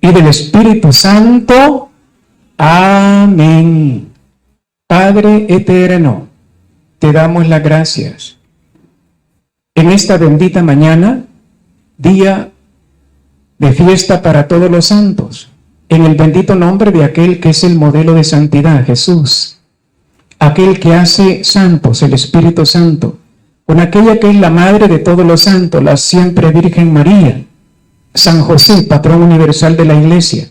y del Espíritu Santo. Amén. Padre eterno, te damos las gracias en esta bendita mañana, día de fiesta para todos los santos, en el bendito nombre de aquel que es el modelo de santidad, Jesús, aquel que hace santos, el Espíritu Santo, con aquella que es la madre de todos los santos, la siempre Virgen María, San José, patrón universal de la Iglesia.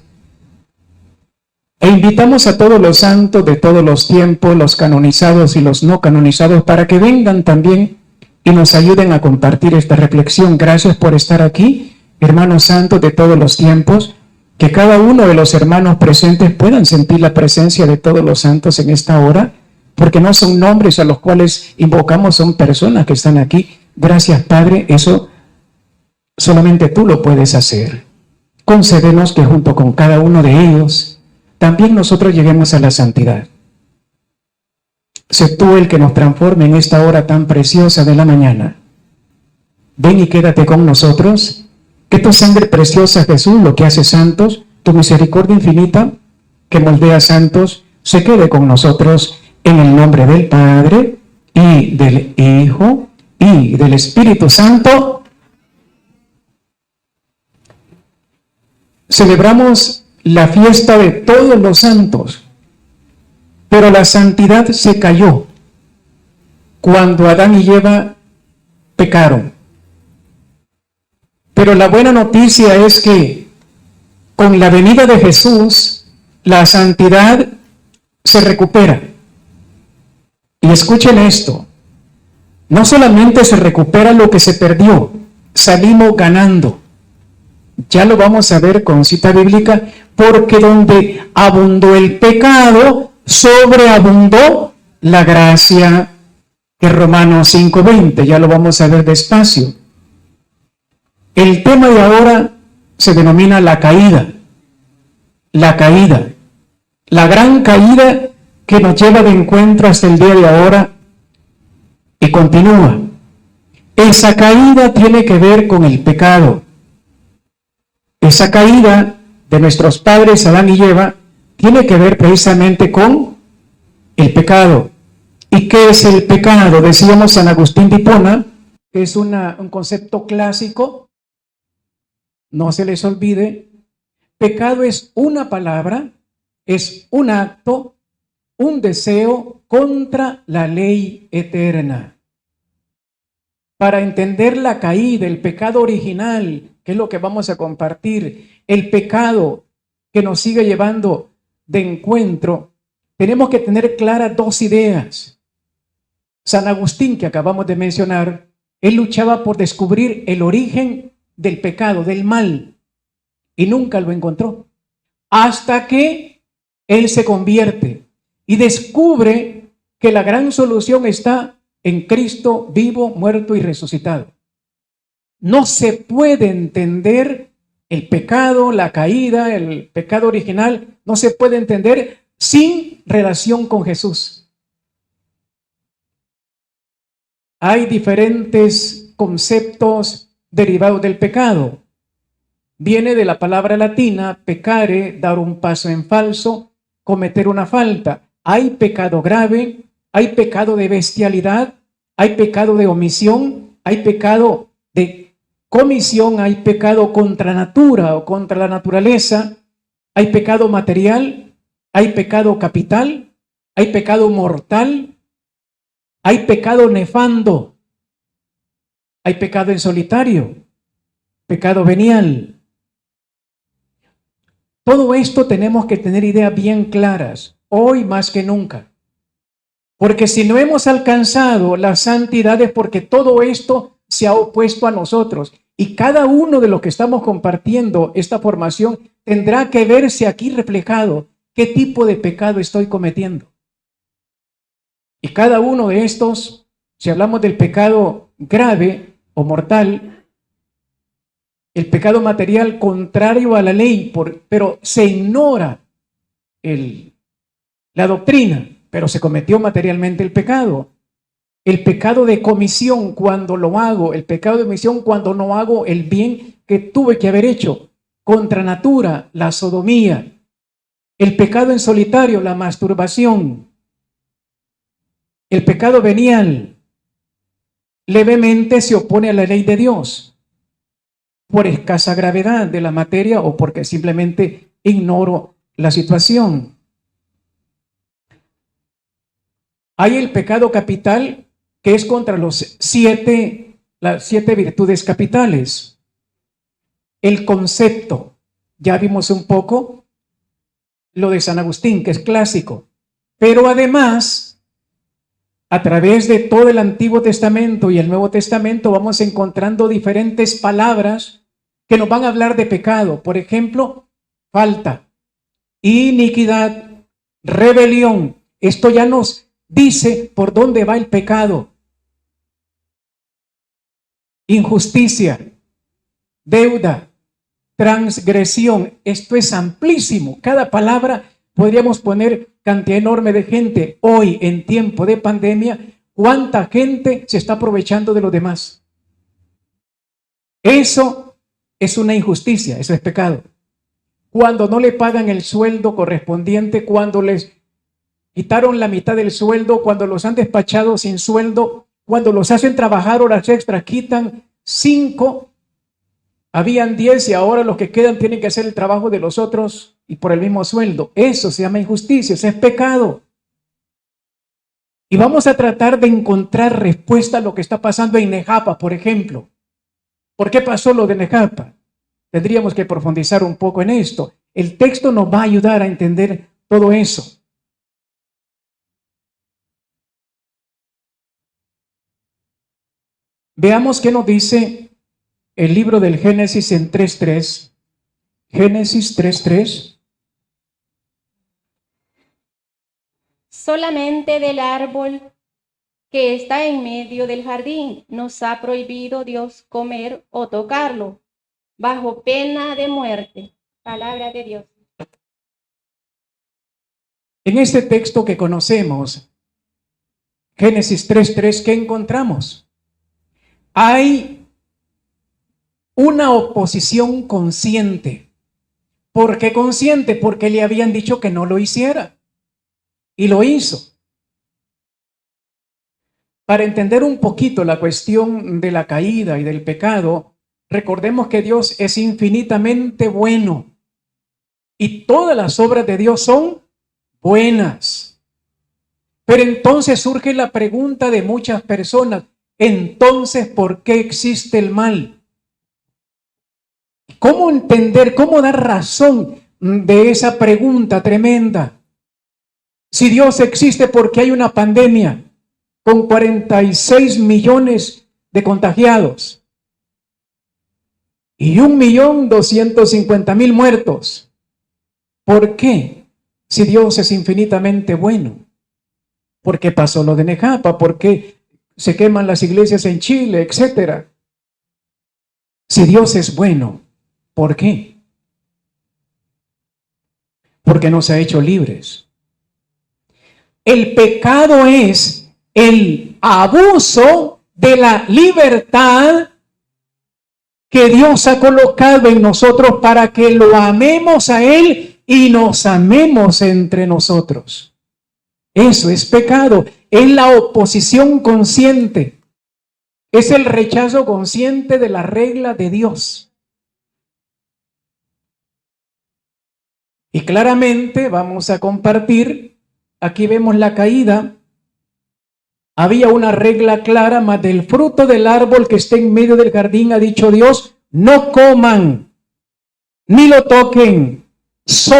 E invitamos a todos los santos de todos los tiempos, los canonizados y los no canonizados, para que vengan también y nos ayuden a compartir esta reflexión. Gracias por estar aquí, hermanos santos de todos los tiempos, que cada uno de los hermanos presentes puedan sentir la presencia de todos los santos en esta hora, porque no son nombres a los cuales invocamos, son personas que están aquí. Gracias, Padre, eso solamente tú lo puedes hacer. Concédenos que junto con cada uno de ellos también nosotros lleguemos a la santidad. Sé tú el que nos transforme en esta hora tan preciosa de la mañana. Ven y quédate con nosotros. Que tu sangre preciosa, Jesús, lo que hace santos, tu misericordia infinita, que moldea santos, se quede con nosotros en el nombre del Padre, y del Hijo, y del Espíritu Santo. Celebramos la fiesta de todos los santos, pero la santidad se cayó cuando Adán y Eva pecaron. Pero la buena noticia es que con la venida de Jesús, la santidad se recupera. Y escuchen esto, no solamente se recupera lo que se perdió, salimos ganando. Ya lo vamos a ver con cita bíblica, porque donde abundó el pecado, sobreabundó la gracia, que Romanos 5:20, ya lo vamos a ver despacio. El tema de ahora se denomina la caída, la gran caída que nos lleva de encuentro hasta el día de ahora y continúa. Esa caída tiene que ver con el pecado. Esa caída de nuestros padres Adán y Eva tiene que ver precisamente con el pecado. ¿Y qué es el pecado? Decíamos San Agustín de Hipona, que es un concepto clásico, no se les olvide. Pecado es una palabra, es un acto, un deseo contra la ley eterna. Para entender la caída, el pecado original, que es lo que vamos a compartir, el pecado que nos sigue llevando de encuentro, tenemos que tener claras dos ideas. San Agustín, que acabamos de mencionar, él luchaba por descubrir el origen del pecado, del mal, y nunca lo encontró. Hasta que él se convierte y descubre que la gran solución está en Cristo vivo, muerto y resucitado. No se puede entender el pecado, la caída, el pecado original, no se puede entender sin relación con Jesús. Hay diferentes conceptos derivados del pecado. Viene de la palabra latina peccare, dar un paso en falso, cometer una falta. Hay pecado grave, hay pecado de bestialidad, hay pecado de omisión, hay pecado de comisión, hay pecado contra natura o contra la naturaleza, hay pecado material, hay pecado capital, hay pecado mortal, hay pecado nefando, hay pecado en solitario, pecado venial. Todo esto tenemos que tener ideas bien claras, hoy más que nunca. Porque si no hemos alcanzado la santidad es porque todo esto se ha opuesto a nosotros. Y cada uno de los que estamos compartiendo esta formación tendrá que verse aquí reflejado qué tipo de pecado estoy cometiendo. Y cada uno de estos, si hablamos del pecado grave o mortal, el pecado material contrario a la ley, pero se ignora la doctrina, pero se cometió materialmente el pecado. El pecado de comisión cuando lo hago, el pecado de omisión cuando no hago el bien que tuve que haber hecho. contra natura, la sodomía. El pecado en solitario, la masturbación. El pecado venial levemente se opone a la ley de Dios por escasa gravedad de la materia o porque simplemente ignoro la situación. Hay el pecado capital que es contra las 7 virtudes capitales. El concepto, ya vimos un poco lo de San Agustín, que es clásico, pero además, a través de todo el Antiguo Testamento y el Nuevo Testamento vamos encontrando diferentes palabras que nos van a hablar de pecado. Por ejemplo, falta, iniquidad, rebelión. Esto ya nos dice por dónde va el pecado. Injusticia, deuda, transgresión. Esto es amplísimo. Cada palabra podríamos poner cantidad enorme de gente. Hoy, en tiempo de pandemia, ¿cuánta gente se está aprovechando de los demás? Eso es una injusticia, eso es pecado. Cuando no le pagan el sueldo correspondiente, cuando les quitaron la mitad del sueldo, cuando los han despachado sin sueldo, cuando los hacen trabajar horas extras, quitan 5, habían 10 y ahora los que quedan tienen que hacer el trabajo de los otros y por el mismo sueldo. Eso se llama injusticia, eso es pecado. Y vamos a tratar de encontrar respuesta a lo que está pasando en Nejapa, por ejemplo. ¿Por qué pasó lo de Nejapa? Tendríamos que profundizar un poco en esto. El texto nos va a ayudar a entender todo eso. Veamos qué nos dice el libro del Génesis en 3:3. Génesis 3:3. Solamente del árbol que está en medio del jardín nos ha prohibido Dios comer o tocarlo, bajo pena de muerte. Palabra de Dios. En este texto que conocemos, Génesis 3:3, ¿qué encontramos? Hay una oposición consciente. ¿Por qué consciente? Porque le habían dicho que no lo hiciera. Y lo hizo. Para entender un poquito la cuestión de la caída y del pecado, recordemos que Dios es infinitamente bueno. Y todas las obras de Dios son buenas. Pero entonces surge la pregunta de muchas personas. Entonces, ¿por qué existe el mal? ¿Cómo entender, cómo dar razón de esa pregunta tremenda? Si Dios existe, ¿por qué hay una pandemia con 46 millones de contagiados y 1.250.000 muertos? ¿Por qué? Si Dios es infinitamente bueno. ¿Por qué pasó lo de Nejapa? ¿Por qué se queman las iglesias en Chile, etcétera? Si Dios es bueno, ¿por qué? Porque nos ha hecho libres. El pecado es el abuso de la libertad que Dios ha colocado en nosotros para que lo amemos a Él y nos amemos entre nosotros. Eso es pecado, es la oposición consciente, es el rechazo consciente de la regla de Dios. Y claramente vamos a compartir, aquí vemos la caída, había una regla clara, mas del fruto del árbol que esté en medio del jardín ha dicho Dios, no coman, ni lo toquen, so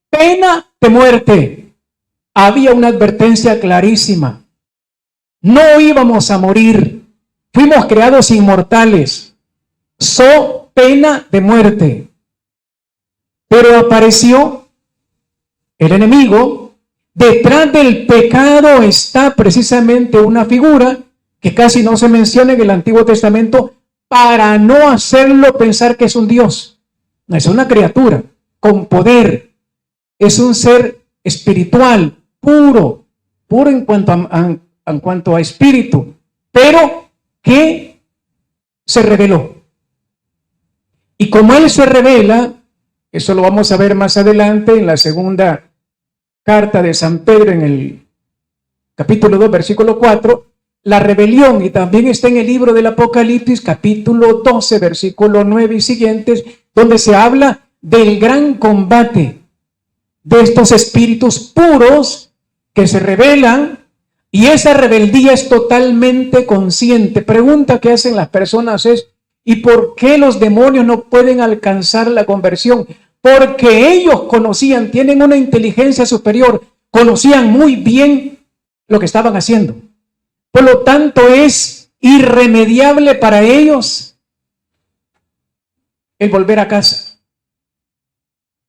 pena de muerte. Había una advertencia clarísima. No íbamos a morir. Fuimos creados inmortales. So pena de muerte. Pero apareció el enemigo. Detrás del pecado está precisamente una figura que casi no se menciona en el Antiguo Testamento para no hacerlo pensar que es un Dios. No, es una criatura con poder. Es un ser espiritual, puro en cuanto a espíritu, pero que se reveló. Y como Él se revela, Eso lo vamos a ver más adelante en la segunda carta de San Pedro, en el capítulo 2, versículo 4, la rebelión, y también está en el libro del Apocalipsis, capítulo 12, versículo 9 y siguientes, donde se habla del gran combate de estos espíritus puros que se rebelan, y esa rebeldía es totalmente consciente. Pregunta que hacen las personas es, ¿y por qué los demonios no pueden alcanzar la conversión? Porque ellos conocían, tienen una inteligencia superior, conocían muy bien lo que estaban haciendo. Por lo tanto, es irremediable para ellos el volver a casa.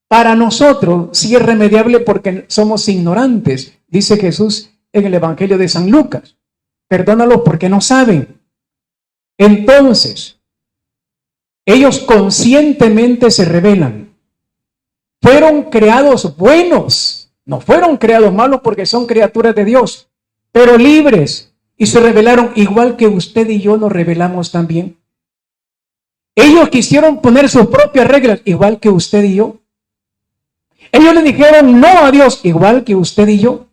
Para nosotros sí es remediable porque somos ignorantes, dice Jesús en el Evangelio de San Lucas. Perdónalos porque no saben. Entonces, ellos conscientemente se rebelan. Fueron creados buenos, no fueron creados malos porque son criaturas de Dios, pero libres, y se rebelaron igual que usted y yo nos rebelamos también. Ellos quisieron poner sus propias reglas igual que usted y yo. Ellos le dijeron no a Dios igual que usted y yo,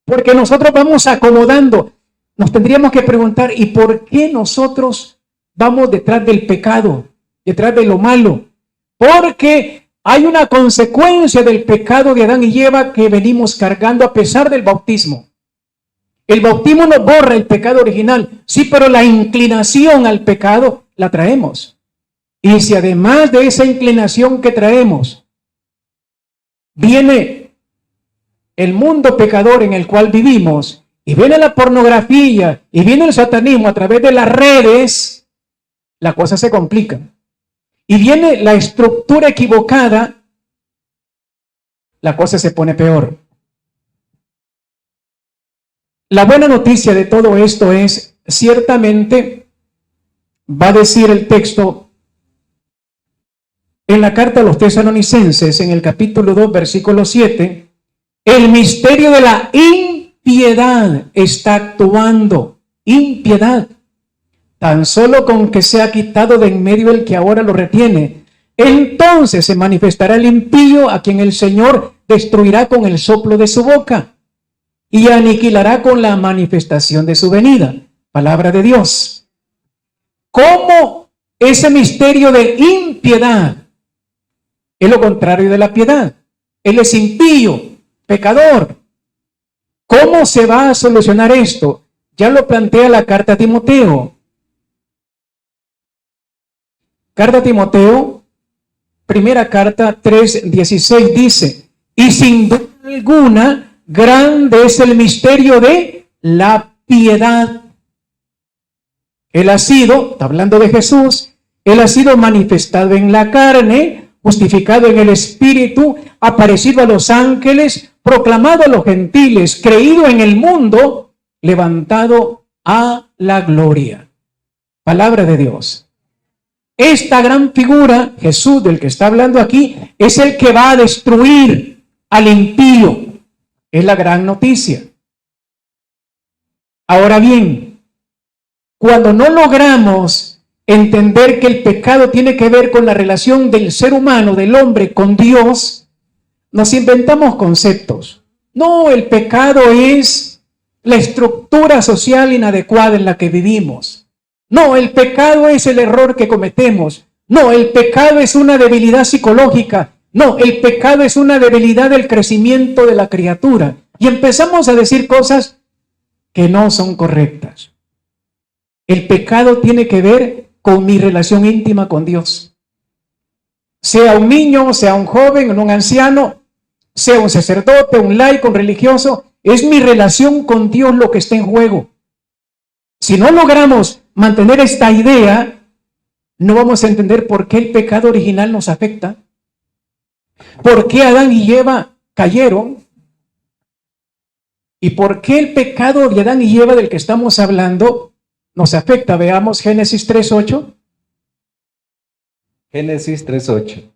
porque nosotros vamos acomodando. Nos tendríamos que preguntar, ¿y por qué nosotros vamos detrás del pecado, detrás de lo malo? Porque hay una consecuencia del pecado de Adán y Eva que venimos cargando a pesar del bautismo. El bautismo no borra el pecado original, sí, pero la inclinación al pecado la traemos. Y si además de esa inclinación que traemos, viene el mundo pecador en el cual vivimos, y viene la pornografía, y viene el satanismo a través de las redes, la cosa se complica. Y viene la estructura equivocada, la cosa se pone peor. La buena noticia de todo esto es, ciertamente, va a decir el texto en la carta a los Tesalonicenses, en el capítulo 2, versículo 7, el misterio de la impiedad está actuando. Impiedad. Tan solo con que sea quitado de en medio el que ahora lo retiene, entonces se manifestará el impío a quien el Señor destruirá con el soplo de su boca y aniquilará con la manifestación de su venida. Palabra de Dios. ¿Cómo ese misterio de impiedad es lo contrario de la piedad? Él es impío, pecador. ¿Cómo se va a solucionar esto? Ya lo plantea la carta a Timoteo. Carta a Timoteo, primera carta 3:16 dice, y sin duda alguna, grande es el misterio de la piedad. Él ha sido, está hablando de Jesús, Él ha sido manifestado en la carne, justificado en el Espíritu, aparecido a los ángeles, proclamado a los gentiles, creído en el mundo, levantado a la gloria. Palabra de Dios. Esta gran figura, Jesús, del que está hablando aquí, es el que va a destruir al impío. Es la gran noticia. Ahora bien, cuando no logramos entender que el pecado tiene que ver con la relación del ser humano, del hombre, con Dios, nos inventamos conceptos. No, el pecado es la estructura social inadecuada en la que vivimos. No, el pecado es el error que cometemos. No, el pecado es una debilidad psicológica. No, el pecado es una debilidad del crecimiento de la criatura. Y empezamos a decir cosas que no son correctas. El pecado tiene que ver con mi relación íntima con Dios. Sea un niño, sea un joven, un anciano, sea un sacerdote, un laico, un religioso, es mi relación con Dios lo que está en juego. Si no logramos mantener esta idea, no vamos a entender por qué el pecado original nos afecta, por qué Adán y Eva cayeron, y por qué el pecado de Adán y Eva del que estamos hablando nos afecta. Veamos Génesis 3:8. Génesis 3:8.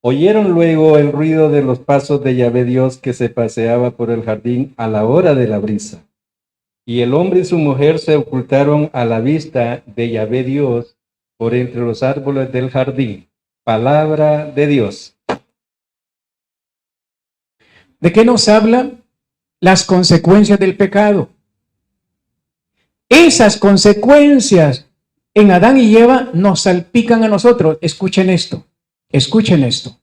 Oyeron luego el ruido de los pasos de Yahvé Dios que se paseaba por el jardín a la hora de la brisa. Y el hombre y su mujer se ocultaron a la vista de Yahvé Dios por entre los árboles del jardín. Palabra de Dios. ¿De qué nos habla? Las consecuencias del pecado. Esas consecuencias en Adán y Eva nos salpican a nosotros. Escuchen esto, escuchen esto.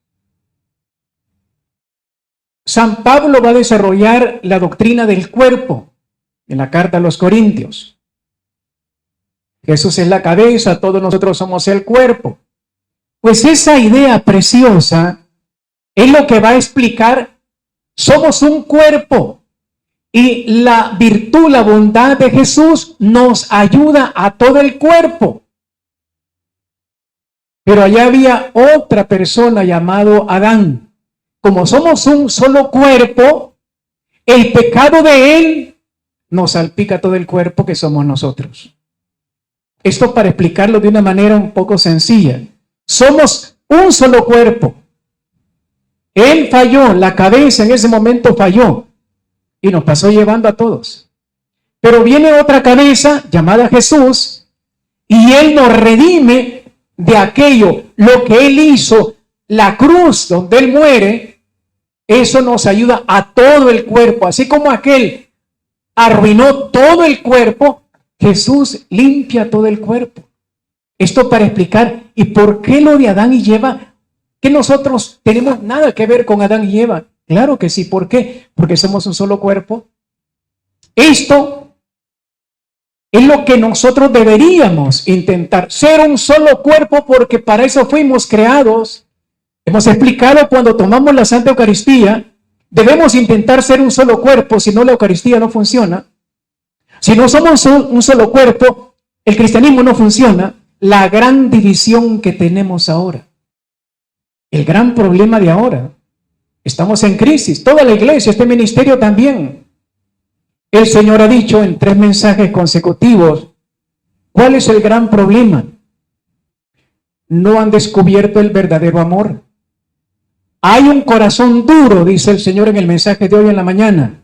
San Pablo va a desarrollar la doctrina del cuerpo en la carta a los Corintios. Jesús es la cabeza, todos nosotros somos el cuerpo. Pues esa idea preciosa es lo que va a explicar, somos un cuerpo y la virtud, la bondad de Jesús nos ayuda a todo el cuerpo. Pero allá había otra persona llamado Adán. Como somos un solo cuerpo, el pecado de él nos salpica todo el cuerpo que somos nosotros. Esto para explicarlo de una manera un poco sencilla. Somos un solo cuerpo. Él falló, la cabeza en ese momento falló y nos pasó llevando a todos. Pero viene otra cabeza llamada Jesús y él nos redime de aquello, lo que él hizo, la cruz donde él muere. Eso nos ayuda a todo el cuerpo, así como aquel arruinó todo el cuerpo, Jesús limpia todo el cuerpo. Esto para explicar, ¿y por qué lo de Adán y Eva? Que nosotros tenemos nada que ver con Adán y Eva. Claro que sí, ¿por qué? Porque somos un solo cuerpo. Esto es lo que nosotros deberíamos intentar, ser un solo cuerpo, porque para eso fuimos creados. Hemos explicado cuando tomamos la Santa Eucaristía, debemos intentar ser un solo cuerpo, si no la Eucaristía no funciona. Si no somos un solo cuerpo, el cristianismo no funciona. La gran división que tenemos ahora, el gran problema de ahora, estamos en crisis, toda la iglesia, este ministerio también. El Señor ha dicho en 3 mensajes consecutivos, ¿cuál es el gran problema? No han descubierto el verdadero amor. Hay un corazón duro, dice el Señor en el mensaje de hoy en la mañana.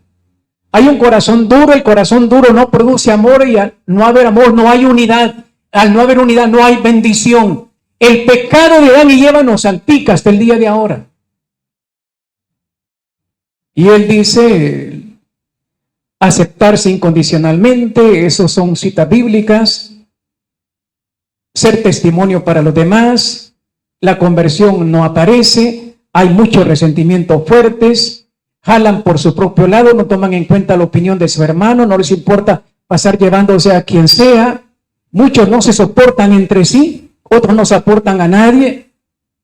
Hay un corazón duro, el corazón duro no produce amor y al no haber amor no hay unidad. Al no haber unidad no hay bendición. El pecado de Adán y Eva nos salpica hasta el día de ahora. Y él dice, aceptarse incondicionalmente, esos son citas bíblicas, ser testimonio para los demás, la conversión no aparece. Hay muchos resentimientos fuertes, jalan por su propio lado, no toman en cuenta la opinión de su hermano, no les importa pasar llevándose a quien sea. Muchos no se soportan entre sí, otros no soportan a nadie.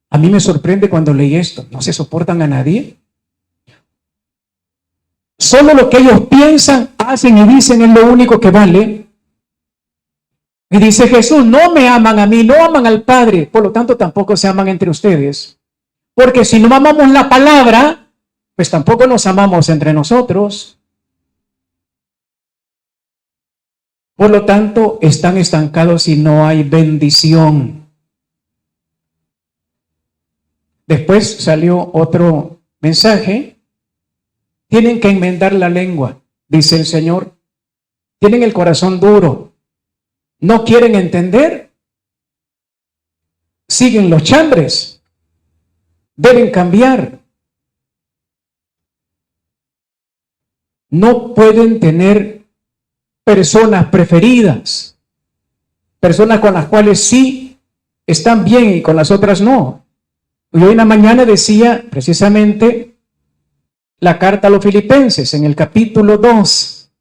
A mí me sorprende cuando leí esto, no se soportan a nadie. Solo lo que ellos piensan, hacen y dicen es lo único que vale. Y dice Jesús, no me aman a mí, no aman al Padre, por lo tanto tampoco se aman entre ustedes. Porque si no amamos la palabra, pues tampoco nos amamos entre nosotros. Por lo tanto, están estancados y no hay bendición. Después salió otro mensaje. Tienen que enmendar la lengua, dice el Señor. Tienen el corazón duro. No quieren entender. Siguen los chambres. Deben cambiar. No pueden tener personas preferidas, personas con las cuales sí están bien y con las otras no. Y hoy en la mañana decía precisamente la carta a los Filipenses en el capítulo 2,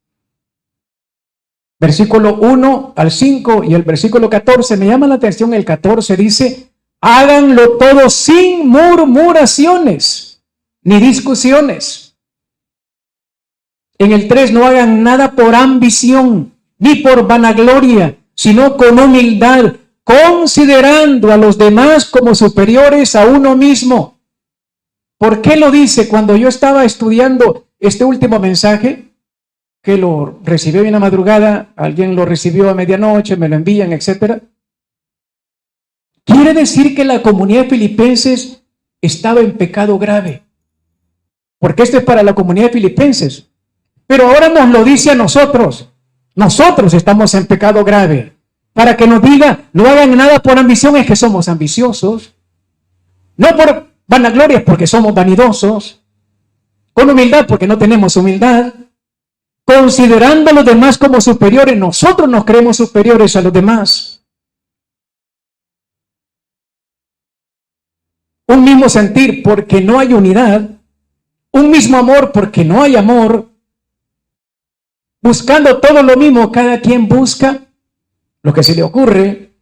versículo 1 al 5 y el versículo 14. Me llama la atención el 14, dice, háganlo todo sin murmuraciones ni discusiones. En el 3, no hagan nada por ambición ni por vanagloria, sino con humildad, considerando a los demás como superiores a uno mismo. ¿Por qué lo dice? Cuando yo estaba estudiando este último mensaje, que lo recibió en la madrugada, alguien lo recibió a medianoche, me lo envían, etc. Quiere decir que la comunidad de filipenses estaba en pecado grave. Porque esto es para la comunidad de filipenses. Pero ahora nos lo dice a nosotros. Nosotros estamos en pecado grave. Para que nos diga, no hagan nada por ambición, es que somos ambiciosos. No por vanagloria, porque somos vanidosos. Con humildad, porque no tenemos humildad. Considerando a los demás como superiores, nosotros nos creemos superiores a los demás. Un mismo sentir, porque no hay unidad. Un mismo amor, porque no hay amor. Buscando todo lo mismo, cada quien busca lo que se le ocurre.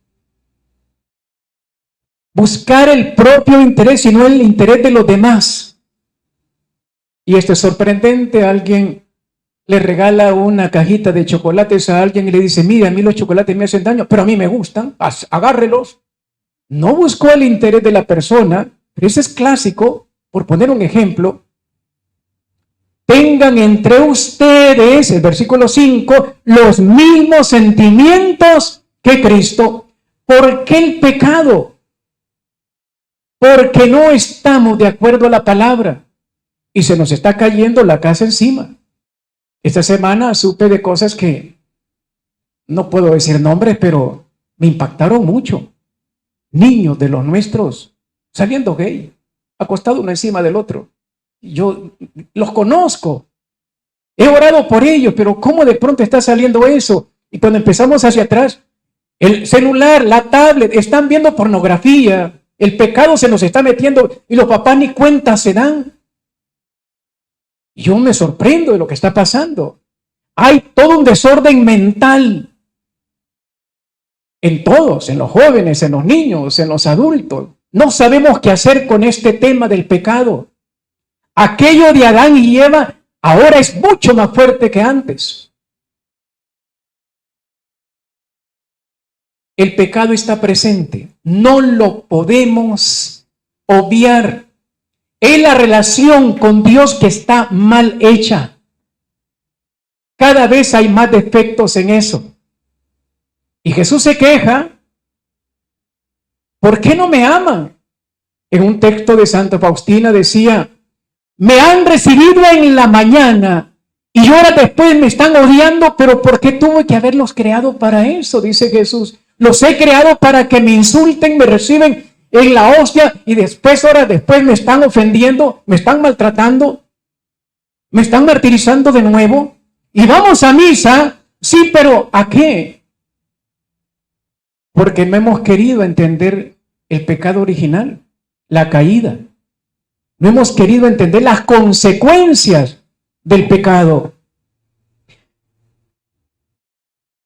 Buscar el propio interés y no el interés de los demás. Y esto es sorprendente. Alguien le regala una cajita de chocolates a alguien y le dice, mira, a mí los chocolates me hacen daño, pero a mí me gustan, agárrelos. No buscó el interés de la persona, pero ese es clásico, por poner un ejemplo. Tengan entre ustedes, el versículo 5, los mismos sentimientos que Cristo. ¿Por qué el pecado? Porque no estamos de acuerdo a la palabra y se nos está cayendo la casa encima. Esta semana supe de cosas que no puedo decir nombres, pero me impactaron mucho. Niños de los nuestros saliendo gay, acostado uno encima del otro. Yo los conozco, he orado por ellos, pero ¿cómo de pronto está saliendo eso? Y cuando empezamos hacia atrás, el celular, la tablet, están viendo pornografía, el pecado se nos está metiendo y los papás ni cuenta se dan. Yo me sorprendo de lo que está pasando. Hay todo un desorden mental en todos, en los jóvenes, en los niños, en los adultos. No sabemos qué hacer con este tema del pecado. Aquello de Adán y Eva ahora es mucho más fuerte que antes. El pecado está presente, no lo podemos obviar. Es la relación con Dios que está mal hecha. Cada vez hay más defectos en eso. Y Jesús se queja. ¿Por qué no me aman? En un texto de Santa Faustina decía, me han recibido en la mañana y ahora después me están odiando, pero ¿por qué tuve que haberlos creado para eso? Dice Jesús. Los he creado para que me insulten, me reciben en la hostia y después, horas después, me están ofendiendo, me están maltratando, me están martirizando de nuevo. Y vamos a misa, sí, pero ¿a qué? Porque no hemos querido entender el pecado original, la caída. No hemos querido entender las consecuencias del pecado.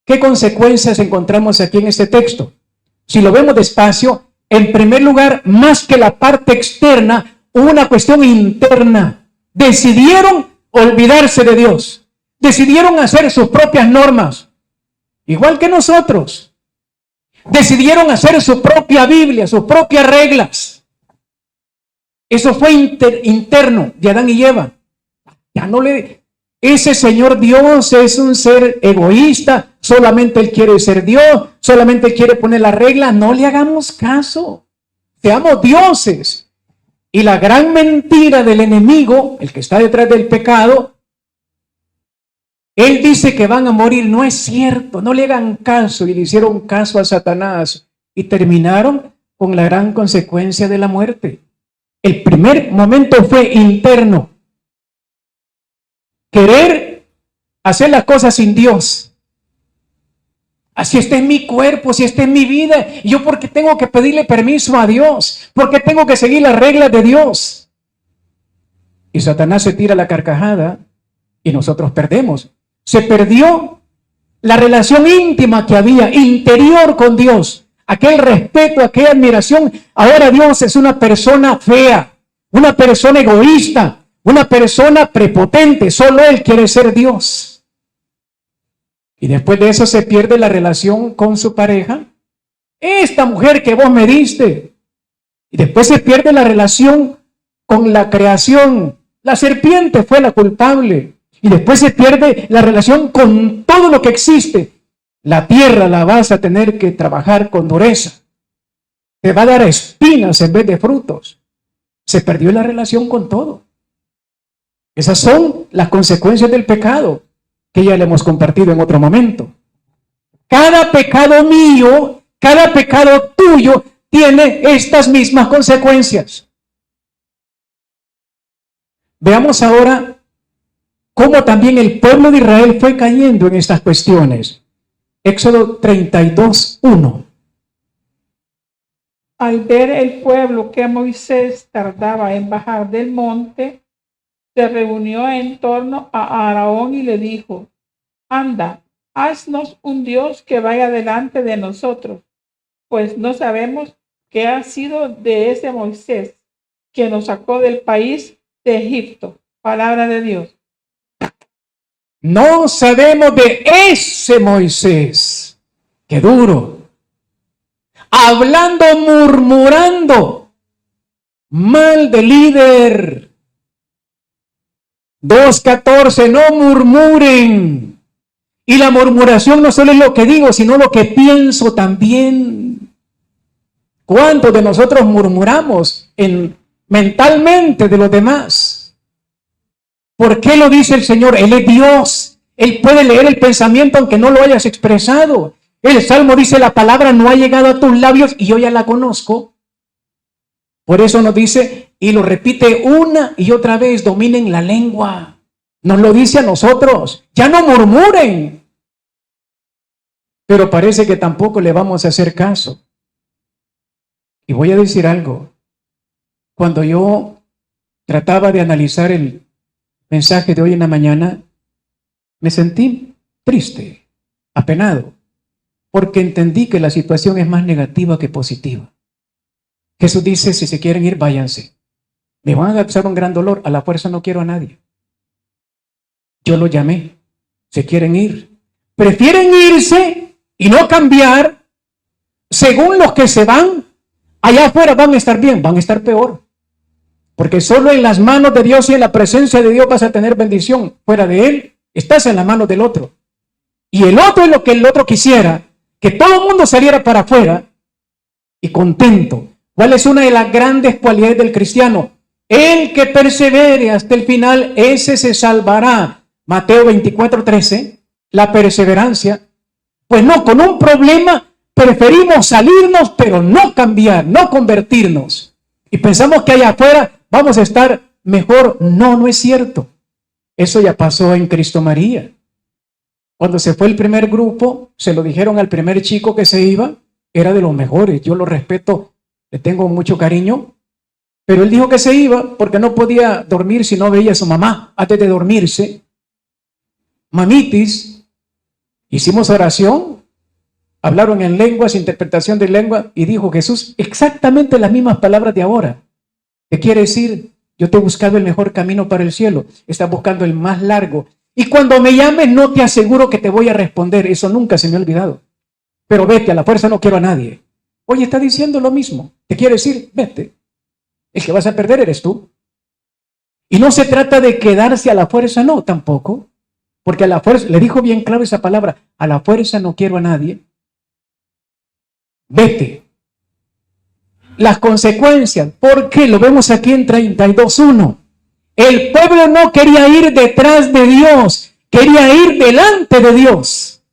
¿Qué consecuencias encontramos aquí en este texto? Si lo vemos despacio, en primer lugar, más que la parte externa, hubo una cuestión interna. Decidieron olvidarse de Dios. Decidieron hacer sus propias normas, igual que nosotros. Decidieron hacer su propia Biblia, sus propias reglas. Eso fue interno de Adán y Eva. Ya no ese Señor Dios es un ser egoísta, solamente Él quiere ser Dios, solamente Él quiere poner la regla. No le hagamos caso, seamos dioses. Y la gran mentira del enemigo, el que está detrás del pecado, él dice que van a morir. No es cierto, no le hagan caso. Y le hicieron caso a Satanás y terminaron con la gran consecuencia de la muerte. El primer momento fue interno. Querer hacer las cosas sin Dios. Así está en mi cuerpo, si está en mi vida. ¿Y yo por qué tengo que pedirle permiso a Dios? ¿Por qué tengo que seguir las reglas de Dios? Y Satanás se tira la carcajada y nosotros perdemos. Se perdió la relación íntima que había, interior con Dios. Aquel respeto, aquella admiración. Ahora Dios es una persona fea, una persona egoísta, una persona prepotente. Solo Él quiere ser Dios. Y después de eso se pierde la relación con su pareja. Esta mujer que vos me diste. Y después se pierde la relación con la creación. La serpiente fue la culpable. Y después se pierde la relación con todo lo que existe. La tierra la vas a tener que trabajar con dureza. Te va a dar espinas en vez de frutos. Se perdió la relación con todo. Esas son las consecuencias del pecado que ya le hemos compartido en otro momento. Cada pecado mío, cada pecado tuyo tiene estas mismas consecuencias. Veamos ahora cómo también el pueblo de Israel fue cayendo en estas cuestiones. Éxodo 32:1. Al ver el pueblo que Moisés tardaba en bajar del monte, se reunió en torno a Aarón y le dijo: Anda, haznos un Dios que vaya delante de nosotros, pues no sabemos qué ha sido de ese Moisés que nos sacó del país de Egipto. Palabra de Dios. No sabemos de ese Moisés. ¡Qué duro! Hablando, murmurando mal del líder. 2:14, no murmuren. Y la murmuración no solo es lo que digo, sino lo que pienso también. ¿Cuántos de nosotros murmuramos mentalmente de los demás? ¿Por qué lo dice el Señor? Él es Dios. Él puede leer el pensamiento aunque no lo hayas expresado. El Salmo dice: la palabra no ha llegado a tus labios y yo ya la conozco. Por eso nos dice, y lo repite una y otra vez: dominen la lengua. Nos lo dice a nosotros: ya no murmuren. Pero parece que tampoco le vamos a hacer caso. Y voy a decir algo. Cuando yo trataba de analizar el mensaje de hoy en la mañana, me sentí triste, apenado, porque entendí que la situación es más negativa que positiva. Jesús dice: si se quieren ir, váyanse. Me van a causar un gran dolor. A la fuerza no quiero a nadie. Yo lo llamé. Se quieren ir. Prefieren irse y no cambiar. Según los que se van, allá afuera van a estar bien, van a estar peor. Porque solo en las manos de Dios y en la presencia de Dios vas a tener bendición. Fuera de Él, estás en las manos del otro. Y el otro es lo que el otro quisiera: que todo el mundo saliera para afuera y contento. ¿Cuál es una de las grandes cualidades del cristiano? El que persevere hasta el final, ese se salvará. Mateo 24:13, la perseverancia. Pues no, con un problema preferimos salirnos, pero no cambiar, no convertirnos. Y pensamos que allá afuera vamos a estar mejor. No, no es cierto. Eso ya pasó en Cristo María. Cuando se fue el primer grupo, se lo dijeron al primer chico que se iba, era de los mejores. Yo lo respeto, le tengo mucho cariño. Pero él dijo que se iba porque no podía dormir si no veía a su mamá antes de dormirse. Mamitis, hicimos oración, hablaron en lenguas, interpretación de lengua, y dijo Jesús exactamente las mismas palabras de ahora. ¿Qué quiere decir? Yo te he buscado el mejor camino para el cielo, estás buscando el más largo. Y cuando me llames no te aseguro que te voy a responder, eso nunca se me ha olvidado. Pero vete, a la fuerza no quiero a nadie. Oye, está diciendo lo mismo, te quiere decir, vete. El que vas a perder eres tú. Y no se trata de quedarse a la fuerza, no, tampoco. Porque a la fuerza, le dijo bien claro esa palabra: a la fuerza no quiero a nadie. Vete. Las consecuencias, porque lo vemos aquí en 32:1. El pueblo no quería ir detrás de Dios, quería ir delante de Dios.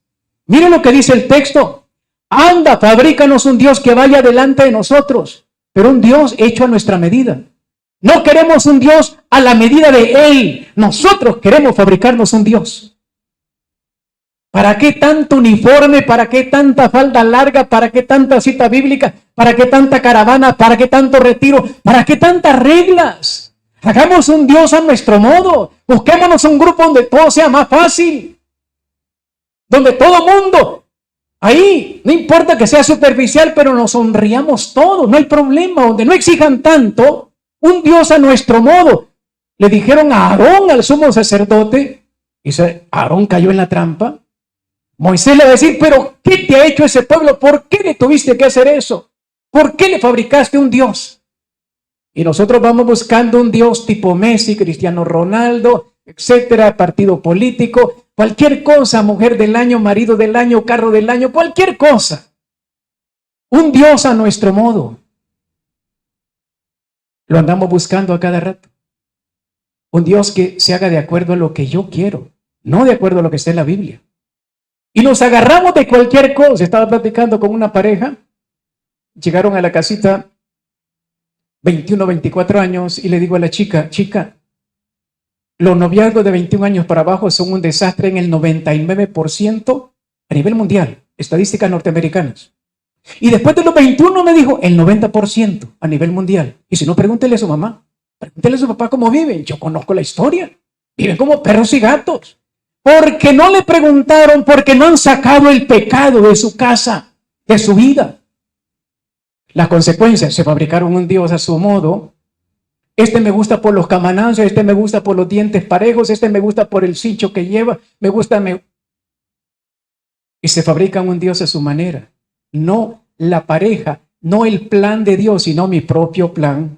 Miren lo que dice el texto: anda, fabrícanos un Dios que vaya delante de nosotros, pero un Dios hecho a nuestra medida. No queremos un Dios a la medida de Él, nosotros queremos fabricarnos un Dios. ¿Para qué tanto uniforme? ¿Para qué tanta falda larga? ¿Para qué tanta cita bíblica? ¿Para qué tanta caravana? ¿Para qué tanto retiro? ¿Para qué tantas reglas? Hagamos un Dios a nuestro modo. Busquémonos un grupo donde todo sea más fácil. Donde todo mundo, ahí, no importa que sea superficial, pero nos sonriamos todos, no hay problema. Donde no exijan tanto, un Dios a nuestro modo. Le dijeron a Aarón, al sumo sacerdote, y Aarón cayó en la trampa. Moisés le va a decir: pero ¿qué te ha hecho ese pueblo? ¿Por qué le tuviste que hacer eso? ¿Por qué le fabricaste un Dios? Y nosotros vamos buscando un Dios tipo Messi, Cristiano Ronaldo, etcétera, partido político, cualquier cosa, mujer del año, marido del año, carro del año, cualquier cosa. Un Dios a nuestro modo. Lo andamos buscando a cada rato. Un Dios que se haga de acuerdo a lo que yo quiero, no de acuerdo a lo que está en la Biblia. Y nos agarramos de cualquier cosa. Estaba platicando con una pareja Llegaron a la casita 21, 24 años y le digo a la chica, los noviazgos de 21 años para abajo son un desastre en el 99% a nivel mundial, estadísticas norteamericanas. Y después de los 21 me dijo el 90% a nivel mundial. Y si no, pregúntele a su mamá, pregúntele a su papá cómo viven. Yo conozco la historia. Viven como perros y gatos. Porque no le preguntaron, porque no han sacado el pecado de su casa, de su vida. Las consecuencias, se fabricaron un Dios a su modo. Este me gusta por los camanazos, este me gusta por los dientes parejos, este me gusta por el cincho que lleva, Y se fabrican un Dios a su manera. No la pareja, no el plan de Dios, sino mi propio plan.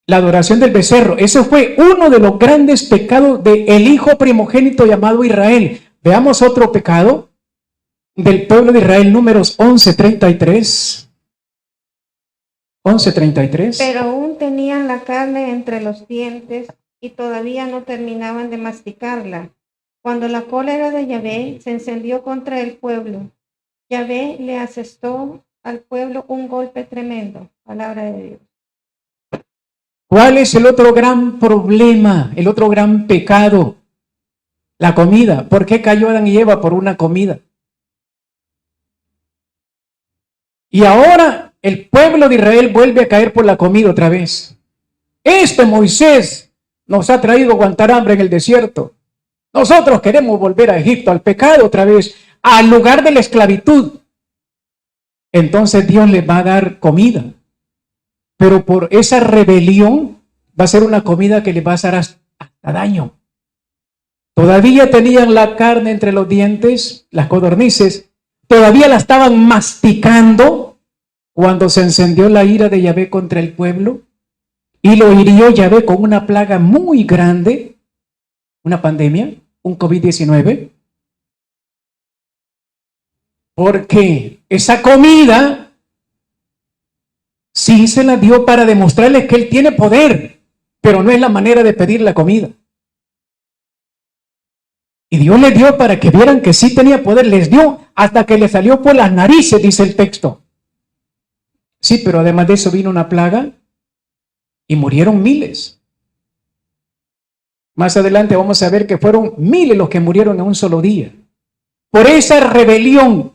La adoración del becerro, ese fue uno de los grandes pecados del hijo primogénito llamado Israel. Veamos otro pecado del pueblo de Israel, Números 11:33. 11:33. Pero aún tenían la carne entre los dientes y todavía no terminaban de masticarla. Cuando la cólera de Yahvé se encendió contra el pueblo, Yahvé le asestó al pueblo un golpe tremendo. Palabra de Dios. ¿Cuál es el otro gran problema, el otro gran pecado? La comida. ¿Por qué cayó Adán y Eva? Por una comida. Y ahora el pueblo de Israel vuelve a caer por la comida otra vez. Moisés nos ha traído a aguantar hambre en el desierto. Nosotros queremos volver a Egipto, al pecado otra vez, al lugar de la esclavitud. Entonces Dios les va a dar comida. Pero por esa rebelión va a ser una comida que les va a hacer hasta daño. Todavía tenían la carne entre los dientes, las codornices, todavía la estaban masticando cuando se encendió la ira de Yahvé contra el pueblo y lo hirió Yahvé con una plaga muy grande, una pandemia, un COVID-19, porque esa comida sí se la dio para demostrarles que él tiene poder, pero no es la manera de pedir la comida. Y Dios les dio para que vieran que sí tenía poder, les dio hasta que le salió por las narices, dice el texto. Sí, pero además de eso vino una plaga y murieron miles. Más adelante vamos a ver que fueron miles los que murieron en un solo día. Por esa rebelión,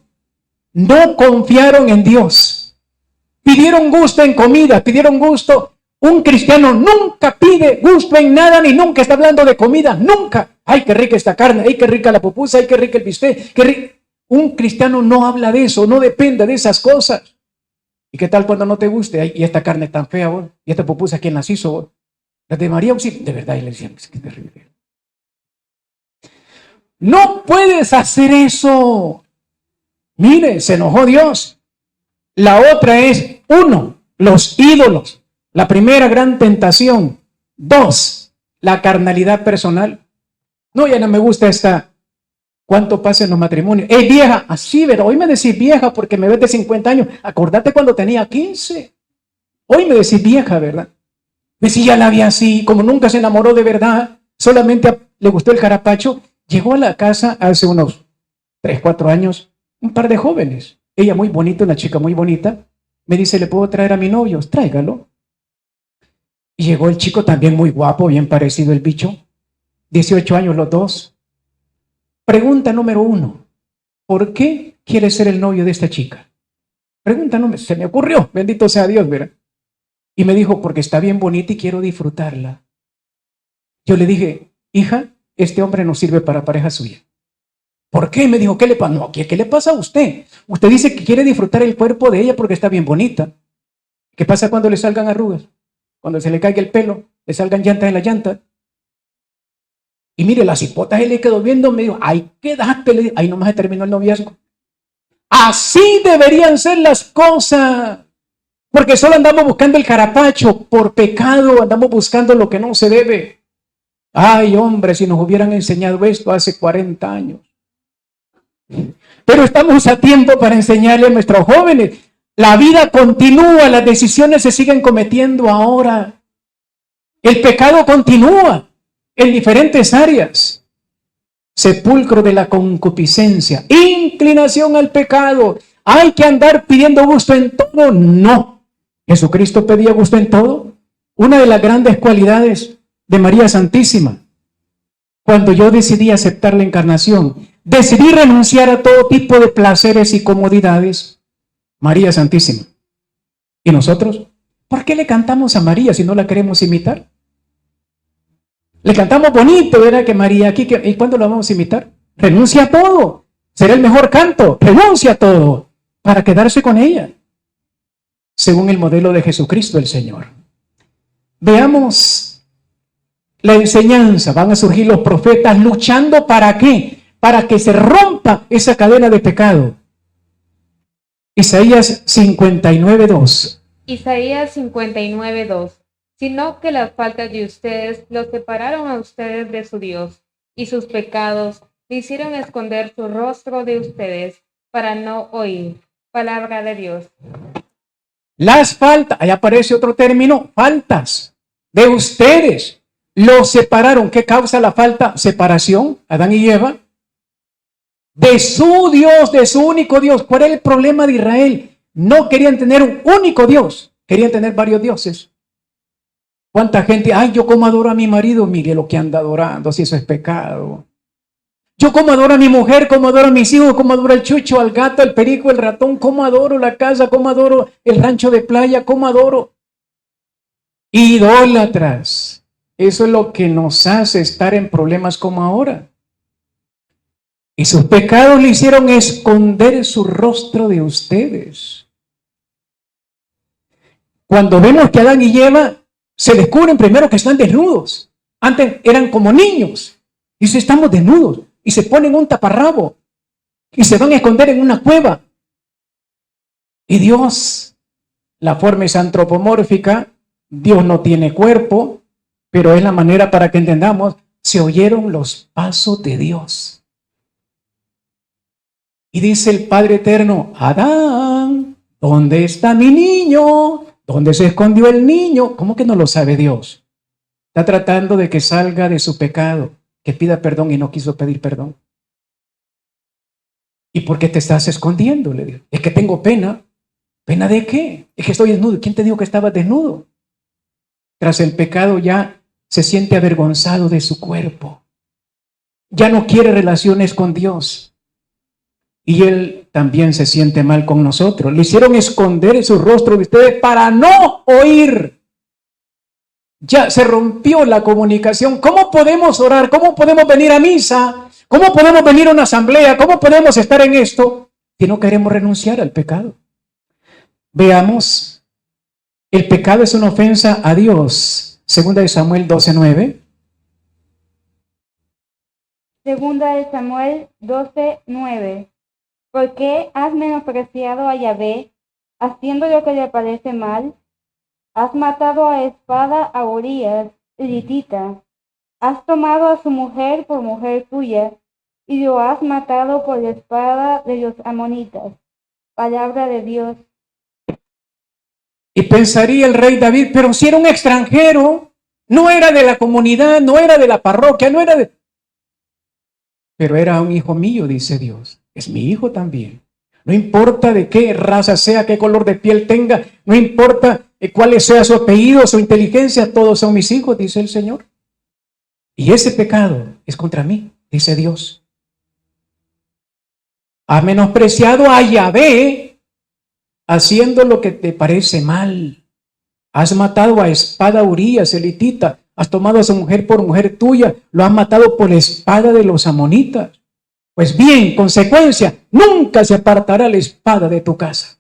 no confiaron en Dios. Pidieron gusto en comida, pidieron gusto. Un cristiano nunca pide gusto en nada, ni nunca está hablando de comida, nunca. Ay, qué rica esta carne, ay, qué rica la pupusa, ay, qué rica el bistec, qué rica. Un cristiano no habla de eso, no depende de esas cosas. ¿Y qué tal cuando no te guste? Ay, y esta carne tan fea, vos, y esta pupusa, ¿quién las hizo, vos? Las de María, sí, de verdad, y le decían, qué terrible. No puedes hacer eso. Mire, se enojó Dios. La otra es, 1, los ídolos. La primera gran tentación. 2, la carnalidad personal. No, ya no me gusta esta. ¿Cuánto pasa en los matrimonios? Vieja, así, pero hoy me decís vieja porque me ves de 50 años. Acordate cuando tenía 15. Hoy me decís vieja, ¿verdad? Decía ya la vi así, como nunca se enamoró de verdad, solamente le gustó el carapacho. Llegó a la casa hace unos 3, 4 años, un par de jóvenes. Ella muy bonita, una chica muy bonita. Me dice, ¿le puedo traer a mi novio? Tráigalo. Y llegó el chico también muy guapo, bien parecido el bicho. 18 años los dos. Pregunta número 1. ¿Por qué quiere ser el novio de esta chica? Pregunta número, se me ocurrió, bendito sea Dios, ¿verdad? Y me dijo, porque está bien bonita y quiero disfrutarla. Yo le dije, hija, este hombre no sirve para pareja suya. ¿Por qué? Me dijo, ¿qué le pasa? No, ¿qué le pasa a usted? Usted dice que quiere disfrutar el cuerpo de ella porque está bien bonita. ¿Qué pasa cuando le salgan arrugas? Cuando se le caiga el pelo, le salgan llantas en la llanta. Y mire, la cipota se le quedó viendo, me dijo, ay, quédate, ahí nomás se terminó el noviazgo. Así deberían ser las cosas. Porque solo andamos buscando el carapacho, por pecado andamos buscando lo que no se debe. Ay, hombre, si nos hubieran enseñado esto hace 40 años. Pero estamos a tiempo para enseñarle a nuestros jóvenes. La vida continúa, las decisiones se siguen cometiendo ahora. El pecado continúa en diferentes áreas. Sepulcro de la concupiscencia, inclinación al pecado. hay que andar pidiendo gusto en todo. No. Jesucristo pedía gusto en todo. Una de las grandes cualidades de María Santísima, cuando yo decidí aceptar la encarnación, decidí renunciar a todo tipo de placeres y comodidades. María Santísima. ¿Y nosotros? ¿Por qué le cantamos a María si no la queremos imitar? Le cantamos bonito, ¿verdad? Que María aquí, ¿y cuándo la vamos a imitar? Renuncia a todo. Será el mejor canto. Renuncia a todo para quedarse con ella, según el modelo de Jesucristo el Señor. Veamos la enseñanza. Van a surgir los profetas luchando ¿para qué? Para que se rompa esa cadena de pecado. Isaías 59:2. Isaías 59:2. Sino que las faltas de ustedes los separaron a ustedes de su Dios, y sus pecados le hicieron esconder su rostro de ustedes para no oír. Palabra de Dios. Las faltas, ahí aparece otro término, faltas de ustedes. Los separaron. ¿Qué causa la falta? Separación, Adán y Eva. De su Dios, de su único Dios. ¿Cuál era el problema de Israel? No querían tener un único Dios, querían tener varios dioses. ¿Cuánta gente? Ay, yo como adoro a mi marido, mire lo que anda adorando, si eso es pecado. Yo como adoro a mi mujer, como adoro a mis hijos, como adoro al chucho, al gato, al perico, el ratón, como adoro la casa, como adoro el rancho de playa, como adoro. Idólatras. Eso es lo que nos hace estar en problemas como ahora. Y sus pecados le hicieron esconder su rostro de ustedes. Cuando vemos que Adán y Eva se descubren primero que están desnudos. Antes eran como niños. Y si estamos desnudos. Y se ponen un taparrabo. Y se van a esconder en una cueva. Y Dios, la forma es antropomórfica. Dios no tiene cuerpo. Pero es la manera para que entendamos. Se oyeron los pasos de Dios. Y dice el Padre Eterno, Adán, ¿dónde está mi niño? ¿Dónde se escondió el niño? ¿Cómo que no lo sabe Dios? Está tratando de que salga de su pecado, que pida perdón y no quiso pedir perdón. ¿Y por qué te estás escondiendo? Le digo, es que tengo pena. ¿Pena de qué? Es que estoy desnudo. ¿Quién te dijo que estabas desnudo? Tras el pecado ya se siente avergonzado de su cuerpo. Ya no quiere relaciones con Dios. Y Él también se siente mal con nosotros. Le hicieron esconder su rostro de ustedes para no oír. Ya se rompió la comunicación. ¿Cómo podemos orar? ¿Cómo podemos venir a misa? ¿Cómo podemos venir a una asamblea? ¿Cómo podemos estar en esto si no queremos renunciar al pecado? Veamos. El pecado es una ofensa a Dios. Segunda de Samuel 12:9. Segunda de Samuel 12:9. ¿Por qué has menospreciado a Yahvé, haciendo lo que le parece mal? Has matado a espada a Urías, elitita. Has tomado a su mujer por mujer tuya, y lo has matado por la espada de los amonitas. Palabra de Dios. Y pensaría el rey David, pero si era un extranjero, no era de la comunidad, no era de la parroquia, no era de... Pero era un hijo mío, dice Dios. Es mi hijo también. No importa de qué raza sea, qué color de piel tenga, no importa cuál sea su apellido, su inteligencia, todos son mis hijos, dice el Señor. Y ese pecado es contra mí, dice Dios. Has menospreciado a Yahvé haciendo lo que te parece mal. Has matado a espada a Urías, elitita. Has tomado a su mujer por mujer tuya. Lo has matado por la espada de los amonitas. Pues bien, consecuencia, nunca se apartará la espada de tu casa.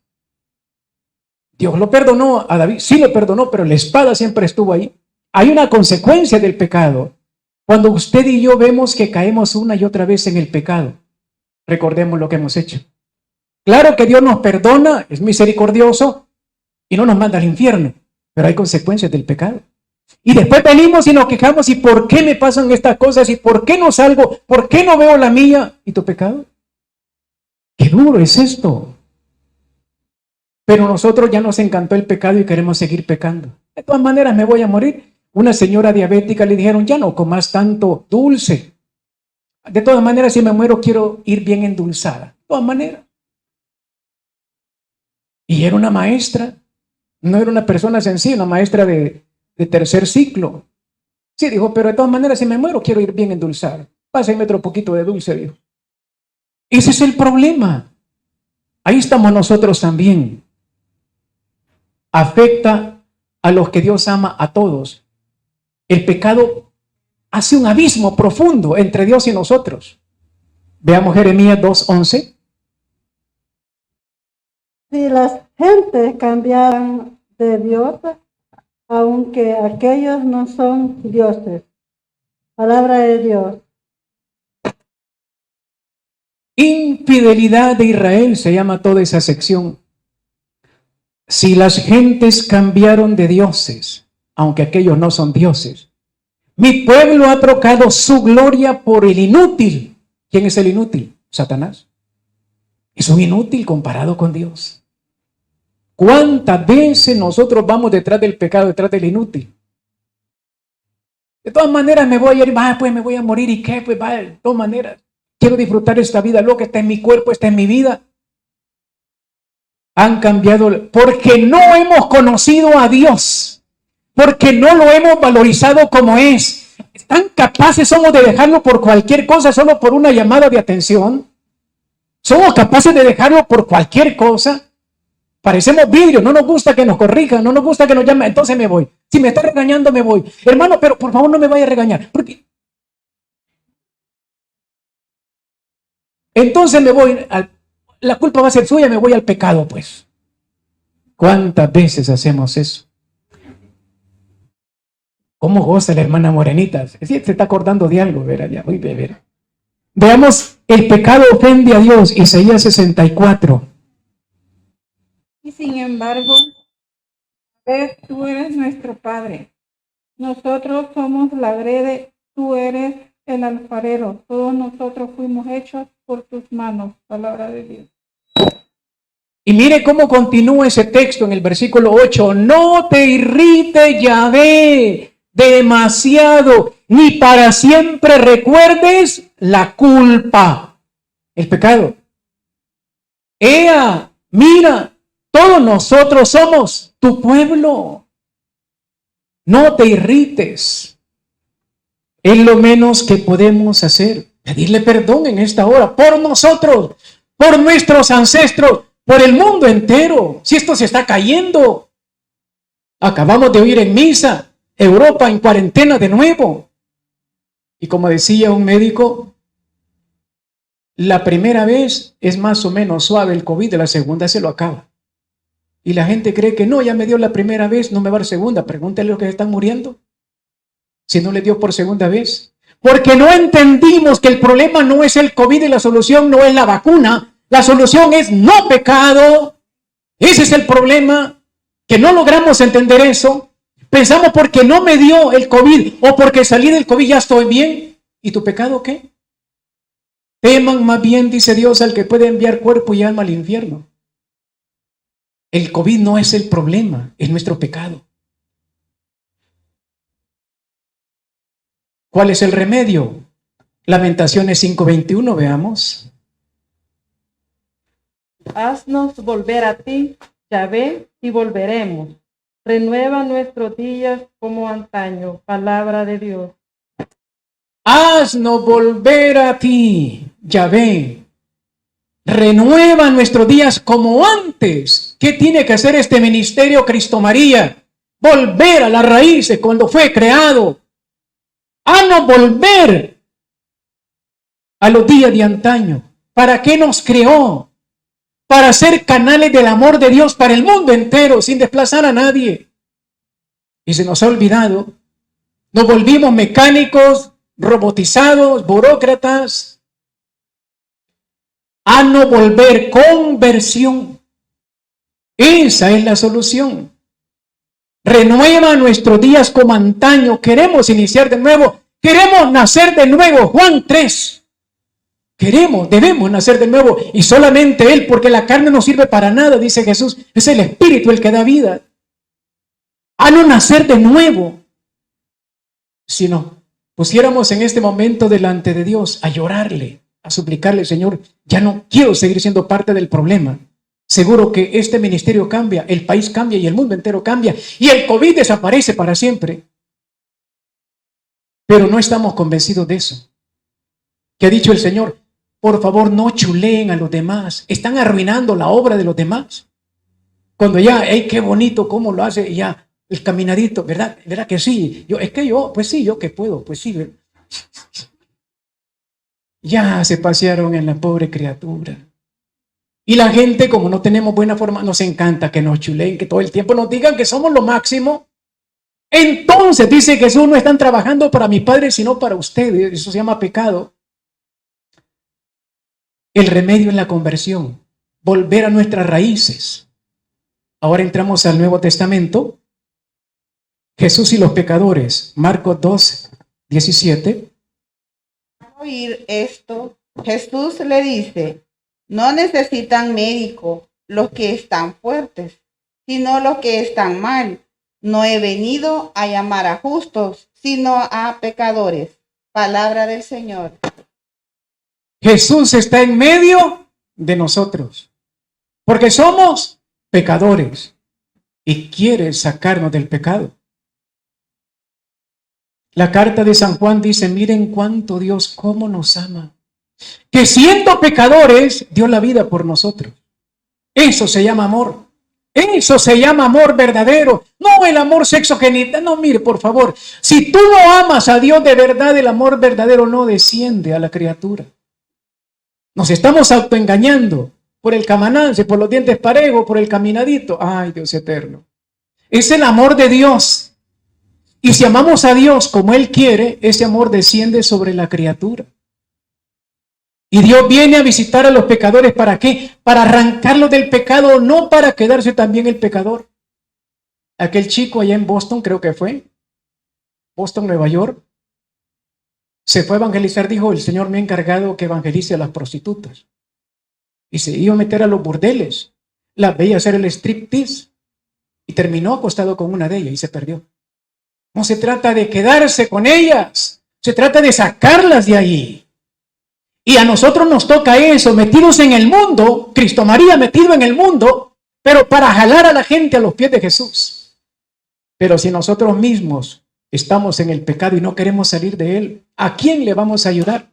Dios lo perdonó a David, sí lo perdonó, pero la espada siempre estuvo ahí. Hay una consecuencia del pecado. Cuando usted y yo vemos que caemos una y otra vez en el pecado, recordemos lo que hemos hecho. Claro que Dios nos perdona, es misericordioso y no nos manda al infierno, pero hay consecuencias del pecado. Y después venimos y nos quejamos, ¿y por qué me pasan estas cosas? ¿Y por qué no salgo? ¿Por qué no veo la mía? ¿Y tu pecado? ¡Qué duro es esto! Pero nosotros ya nos encantó el pecado y queremos seguir pecando. De todas maneras me voy a morir. Una señora diabética le dijeron, ya no comas tanto dulce. De todas maneras, si me muero quiero ir bien endulzada. De todas maneras. Y era una maestra, no era una persona sencilla, una maestra de tercer ciclo. Sí, dijo, pero de todas maneras, si me muero, quiero ir bien endulzado. Pásame otro poquito de dulce, dijo. Ese es el problema. Ahí estamos nosotros también. Afecta a los que Dios ama a todos. El pecado hace un abismo profundo entre Dios y nosotros. Veamos Jeremías 2:11. Si las gentes cambiaran de Dios, aunque aquellos no son dioses. Palabra de Dios. Infidelidad de Israel se llama toda esa sección. Si las gentes cambiaron de dioses, aunque aquellos no son dioses, mi pueblo ha trocado su gloria por el inútil. ¿Quién es el inútil? Satanás. Es un inútil comparado con Dios. ¿Cuántas veces nosotros vamos detrás del pecado, detrás del inútil? De todas maneras me voy a ir, pues me voy a morir y qué, pues de todas maneras. Quiero disfrutar esta vida loca, está en mi cuerpo, está en mi vida. Han cambiado porque no hemos conocido a Dios, porque no lo hemos valorizado como es. Tan capaces somos de dejarlo por cualquier cosa, solo por una llamada de atención. Somos capaces de dejarlo por cualquier cosa. Parecemos vidrio, no nos gusta que nos corrijan, no nos gusta que nos llamen, entonces me voy. Si me está regañando, me voy. Hermano, pero por favor no me vaya a regañar. Porque entonces me voy, la culpa va a ser suya, me voy al pecado, pues. ¿Cuántas veces hacemos eso? ¿Cómo goza la hermana Morenita? Sí, se está acordando de algo, verá, ya, voy a ver. Veamos, el pecado ofende a Dios, Isaías 64. Y sin embargo, tú eres nuestro Padre. Nosotros somos la grede, tú eres el alfarero. Todos nosotros fuimos hechos por tus manos. Palabra de Dios. Y mire cómo continúa ese texto en el versículo 8. No te irrite, Yahvé, demasiado, ni para siempre recuerdes la culpa, el pecado. Ea, mira, todos nosotros somos tu pueblo. No te irrites. Es lo menos que podemos hacer. Pedirle perdón en esta hora por nosotros, por nuestros ancestros, por el mundo entero. Si esto se está cayendo. Acabamos de oír en misa, Europa en cuarentena de nuevo. Y como decía un médico, la primera vez es más o menos suave el COVID, la segunda se lo acaba. Y la gente cree que no, ya me dio la primera vez, no me va a dar segunda. Pregúntale a los que están muriendo. Si no le dio por segunda vez. Porque no entendimos que el problema no es el COVID y la solución no es la vacuna. La solución es no pecado. Ese es el problema. Que no logramos entender eso. Pensamos porque no me dio el COVID o porque salí del COVID ya estoy bien. ¿Y tu pecado qué? Teman más bien, dice Dios, al que puede enviar cuerpo y alma al infierno. El COVID no es el problema, es nuestro pecado. ¿Cuál es el remedio? Lamentaciones 5:21, veamos. Haznos volver a ti, Yahvé, y volveremos. Renueva nuestros días como antaño. Palabra de Dios. Haznos volver a ti, Yahvé. Renueva nuestros días como antes. ¿Qué tiene que hacer este ministerio Cristo María? Volver a las raíces cuando fue creado. Haznos volver a los días de antaño. ¿Para qué nos creó? Para ser canales del amor de Dios para el mundo entero, sin desplazar a nadie. Y se nos ha olvidado. Nos volvimos mecánicos, robotizados, burócratas. A no volver, conversión. Esa es la solución. Renueva nuestros días como antaño. Queremos iniciar de nuevo. Queremos nacer de nuevo. Juan 3. Debemos nacer de nuevo. Y solamente Él, porque la carne no sirve para nada, dice Jesús. Es el Espíritu el que da vida. A no nacer de nuevo. Si nos pusiéramos en este momento delante de Dios a llorarle, a suplicarle, Señor, ya no quiero seguir siendo parte del problema. seguro que este ministerio cambia, el país cambia y el mundo entero cambia y el COVID desaparece para siempre. Pero no estamos convencidos de eso. Que ha dicho el Señor, por favor no chuleen a los demás, están arruinando la obra de los demás. Cuando ya, hey, qué bonito cómo lo hace, ya, el caminadito, ¿verdad? ¿Verdad que sí? Pues sí, yo que puedo, pues sí. Ya se pasearon en la pobre criatura. Y la gente, como no tenemos buena forma, nos encanta que nos chuleen, que todo el tiempo nos digan que somos lo máximo. Entonces dice Jesús, no están trabajando para mis padres, sino para ustedes. Eso se llama pecado. El remedio es la conversión, volver a nuestras raíces. Ahora entramos al Nuevo Testamento. Jesús y los pecadores, Marcos 2, 17. Al oír esto, Jesús le dice, no necesitan médico los que están fuertes, sino los que están mal. No he venido a llamar a justos, sino a pecadores. Palabra del Señor. Jesús está en medio de nosotros, porque somos pecadores y quiere sacarnos del pecado. La carta de San Juan dice, miren cuánto Dios, cómo nos ama, que siendo pecadores, dio la vida por nosotros. Eso se llama amor. Eso se llama amor verdadero. No el amor sexogenital. No, mire, por favor. Si tú no amas a Dios de verdad, el amor verdadero no desciende a la criatura. Nos estamos autoengañando por el camanance, por los dientes parejos, por el caminadito. Ay, Dios eterno. Es el amor de Dios. Y si amamos a Dios como Él quiere, ese amor desciende sobre la criatura. Y Dios viene a visitar a los pecadores, ¿para qué? Para arrancarlos del pecado, no para quedarse también el pecador. Aquel chico allá en Boston, creo que fue, Boston, Nueva York, se fue a evangelizar, dijo, el Señor me ha encargado que evangelice a las prostitutas. Y se iba a meter a los burdeles, las veía hacer el striptease y terminó acostado con una de ellas y se perdió. No se trata de quedarse con ellas, se trata de sacarlas de ahí. Y a nosotros nos toca eso, metidos en el mundo, Cristo María metido en el mundo, pero para jalar a la gente a los pies de Jesús. Pero si nosotros mismos estamos en el pecado y no queremos salir de él, ¿a quién le vamos a ayudar?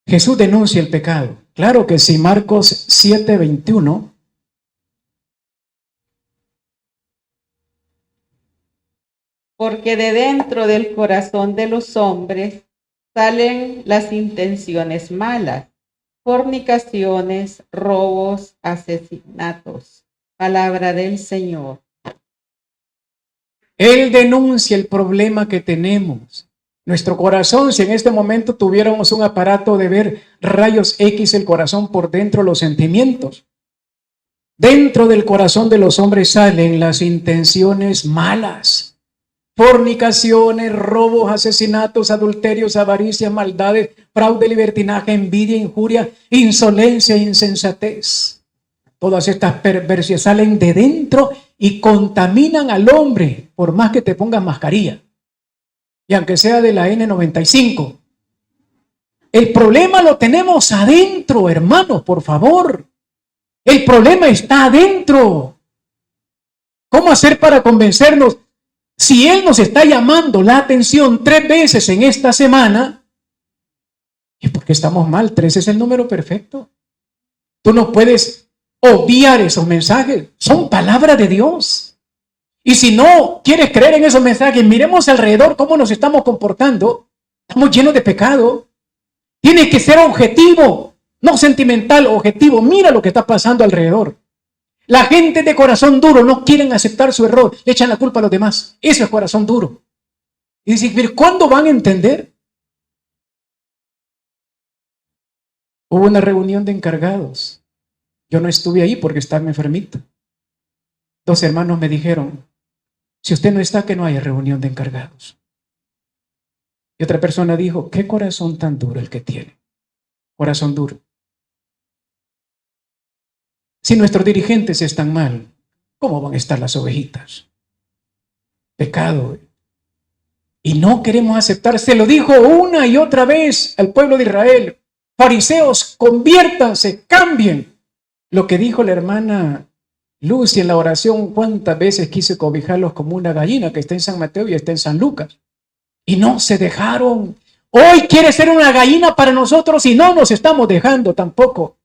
Jesús denuncia el pecado. Claro que sí, Marcos 7, 21. Porque de dentro del corazón de los hombres salen las intenciones malas, fornicaciones, robos, asesinatos. Palabra del Señor. Él denuncia el problema que tenemos. Nuestro corazón, si en este momento tuviéramos un aparato de ver rayos X, el corazón por dentro, los sentimientos. Dentro del corazón de los hombres salen las intenciones malas. Fornicaciones, robos, asesinatos, adulterios, avaricias, maldades, fraude, libertinaje, envidia, injuria, insolencia, insensatez. Todas estas perversiones salen de dentro y contaminan al hombre, por más que te pongas mascarilla. Y aunque sea de la N95. El problema lo tenemos adentro, hermanos, por favor. El problema está adentro. ¿Cómo hacer para convencernos? Si Él nos está llamando la atención 3 veces en esta semana, es porque estamos mal. 3 es el número perfecto. Tú no puedes obviar esos mensajes. Son palabra de Dios. Y si no quieres creer en esos mensajes, miremos alrededor cómo nos estamos comportando. Estamos llenos de pecado. Tienes que ser objetivo, no sentimental, objetivo. Mira lo que está pasando alrededor. La gente de corazón duro no quieren aceptar su error, le echan la culpa a los demás. Eso es corazón duro. Y dicen, ¿cuándo van a entender? Hubo una reunión de encargados. Yo no estuve ahí porque estaba enfermito. 2 hermanos me dijeron, si usted no está, que no haya reunión de encargados. Y otra persona dijo, ¿qué corazón tan duro el que tiene? Corazón duro. Si nuestros dirigentes están mal, ¿cómo van a estar las ovejitas? Pecado. Y no queremos aceptar. Se lo dijo una y otra vez al pueblo de Israel. Fariseos, conviértanse, cambien. Lo que dijo la hermana Lucy en la oración, cuántas veces quise cobijarlos como una gallina, que está en San Mateo y está en San Lucas. Y no se dejaron. Hoy quiere ser una gallina para nosotros y no nos estamos dejando tampoco.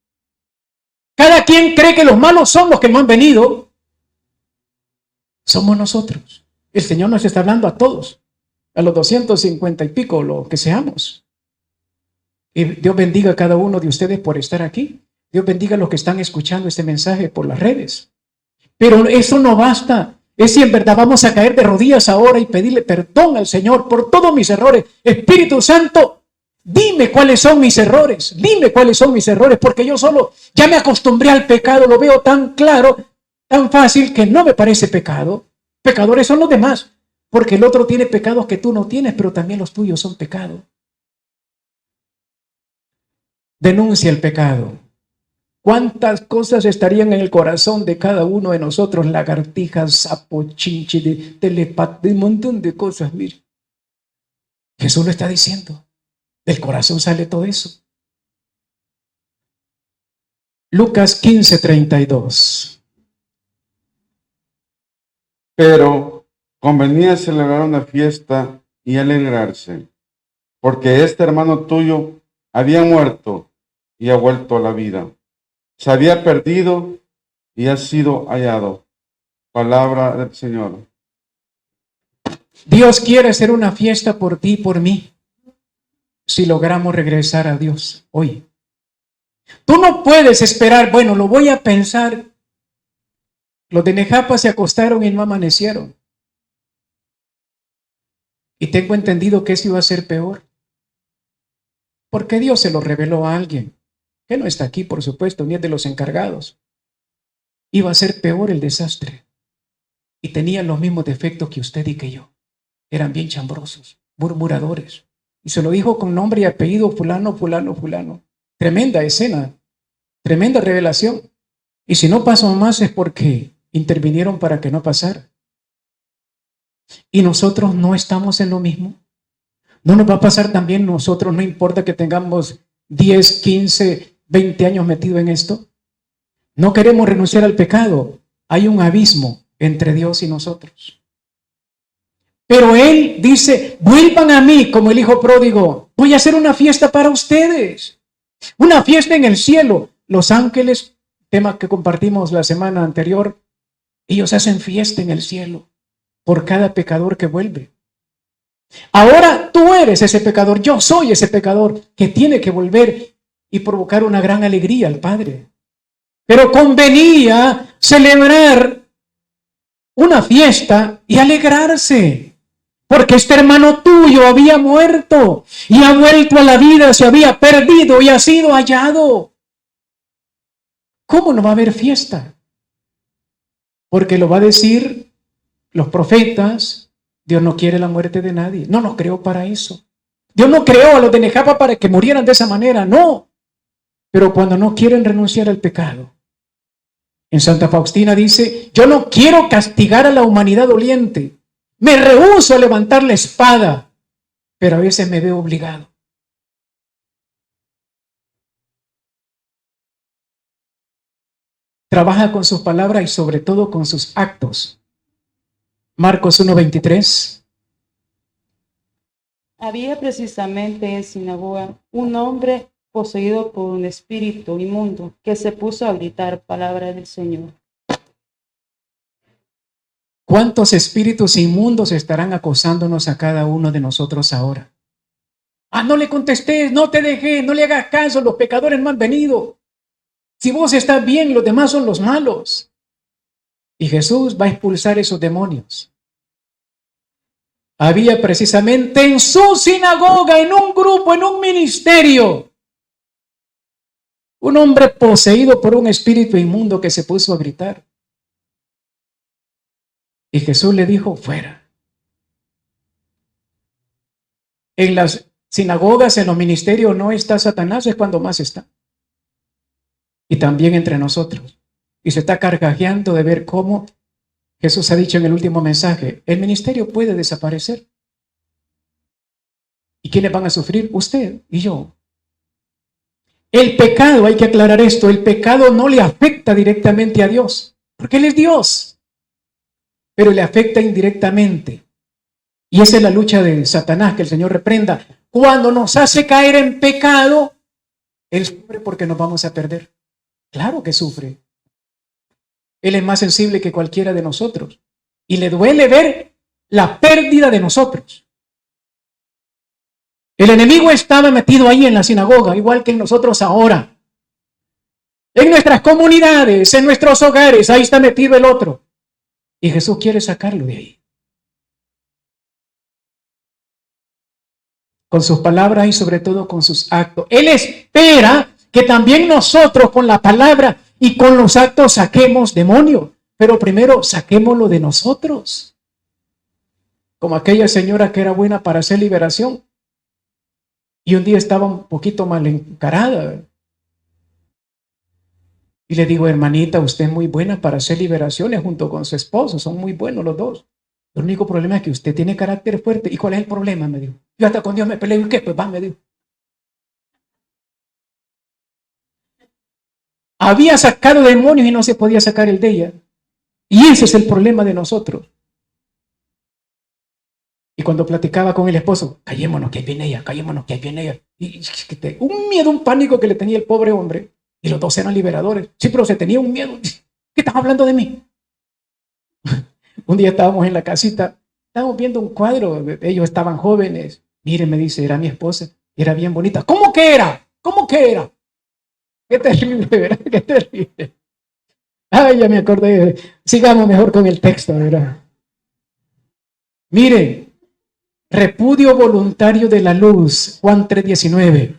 Cada quien cree que los malos son los que no han venido. Somos nosotros. El Señor nos está hablando a todos, a los 250 y pico, lo que seamos. Y Dios bendiga a cada uno de ustedes por estar aquí. Dios bendiga a los que están escuchando este mensaje por las redes. Pero eso no basta. Es si en verdad vamos a caer de rodillas ahora y pedirle perdón al Señor por todos mis errores. Espíritu Santo, dime cuáles son mis errores. Dime cuáles son mis errores, porque yo solo ya me acostumbré al pecado. Lo veo tan claro, tan fácil, que no me parece pecado. Pecadores son los demás, porque el otro tiene pecados que tú no tienes, pero también los tuyos son pecado. Denuncia el pecado. ¿Cuántas cosas estarían en el corazón de cada uno de nosotros? Lagartijas, sapo, chinche, telepatía, un montón de cosas. Mire, Jesús lo está diciendo. Del corazón sale todo eso. Lucas 15:32. Pero convenía celebrar una fiesta y alegrarse, porque este hermano tuyo había muerto y ha vuelto a la vida. Se había perdido y ha sido hallado. Palabra del Señor. Dios quiere hacer una fiesta por ti y por mí, si logramos regresar a Dios hoy. Tú no puedes esperar, bueno, lo voy a pensar. Los de Nejapa se acostaron y no amanecieron. Y tengo entendido que eso iba a ser peor, porque Dios se lo reveló a alguien, que no está aquí, por supuesto, ni es de los encargados. Iba a ser peor el desastre. Y tenían los mismos defectos que usted y que yo. Eran bien chambrosos, murmuradores. Y se lo dijo con nombre y apellido, fulano, fulano, fulano. Tremenda escena, tremenda revelación. Y si no pasó más es porque intervinieron para que no pasara. Y nosotros no estamos en lo mismo. No nos va a pasar también nosotros, no importa que tengamos 10, 15, 20 años metido en esto. No queremos renunciar al pecado. Hay un abismo entre Dios y nosotros. Pero Él dice, vuelvan a mí como el hijo pródigo. Voy a hacer una fiesta para ustedes. Una fiesta en el cielo. Los ángeles, tema que compartimos la semana anterior, ellos hacen fiesta en el cielo por cada pecador que vuelve. Ahora tú eres ese pecador, yo soy ese pecador que tiene que volver y provocar una gran alegría al Padre. Pero convenía celebrar una fiesta y alegrarse, porque este hermano tuyo había muerto y ha vuelto a la vida, se había perdido y ha sido hallado. ¿Cómo no va a haber fiesta? Porque lo va a decir los profetas. Dios no quiere la muerte de nadie. No nos creó para eso. Dios no creó a los de Nejapa para que murieran de esa manera. No. Pero cuando no quieren renunciar al pecado. En Santa Faustina dice, yo no quiero castigar a la humanidad doliente. Me rehúso a levantar la espada. Pero a veces me veo obligado. Trabaja con sus palabras y sobre todo con sus actos. Marcos 1:23. Había precisamente en sinagoga un hombre poseído por un espíritu inmundo que se puso a gritar palabra del Señor. ¿Cuántos espíritus inmundos estarán acosándonos a cada uno de nosotros ahora? Ah, no le contestes, no te dejé, no le hagas caso, los pecadores no han venido. Si vos estás bien, los demás son los malos. Y Jesús va a expulsar esos demonios. Había precisamente en su sinagoga, en un grupo, en un ministerio, un hombre poseído por un espíritu inmundo que se puso a gritar. Y Jesús le dijo, fuera. En las sinagogas, en los ministerios no está Satanás, es cuando más está. Y también entre nosotros. Y se está carcajeando de ver cómo Jesús ha dicho en el último mensaje, el ministerio puede desaparecer. ¿Y quiénes van a sufrir? Usted y yo. El pecado, hay que aclarar esto, el pecado no le afecta directamente a Dios, porque Él es Dios, pero le afecta indirectamente. Y esa es la lucha de Satanás, que el Señor reprenda. Cuando nos hace caer en pecado, Él sufre porque nos vamos a perder. Claro que sufre. Él es más sensible que cualquiera de nosotros. Y le duele ver la pérdida de nosotros. El enemigo estaba metido ahí en la sinagoga, igual que en nosotros ahora. En nuestras comunidades, en nuestros hogares, ahí está metido el otro. Y Jesús quiere sacarlo de ahí. Con sus palabras y sobre todo con sus actos. Él espera que también nosotros con la palabra y con los actos saquemos demonios. Pero primero saquémoslo de nosotros. Como aquella señora que era buena para hacer liberación. Y un día estaba un poquito mal encarada. Y le digo, hermanita, usted es muy buena para hacer liberaciones junto con su esposo. Son muy buenos los dos. El único problema es que usted tiene carácter fuerte. ¿Y cuál es el problema? Me dijo. Yo hasta con Dios me peleo. ¿Y qué? Pues va, me dijo. Había sacado demonios y no se podía sacar el de ella. Y ese es el problema de nosotros. Y cuando platicaba con el esposo, callémonos que ahí viene ella, callémonos que ahí viene ella. Y un miedo, un pánico que le tenía el pobre hombre. Y los dos eran liberadores. Sí, pero se tenía un miedo. ¿Qué estás hablando de mí? Un día estábamos en la casita, estábamos viendo un cuadro, ellos estaban jóvenes. Mire, me dice, era mi esposa, era bien bonita. ¿Cómo que era? ¿Cómo que era? Qué terrible, ¿verdad? Qué terrible. Ay, ya me acordé. Sigamos mejor con el texto, ¿verdad? Mire, repudio voluntario de la luz, Juan 3:19.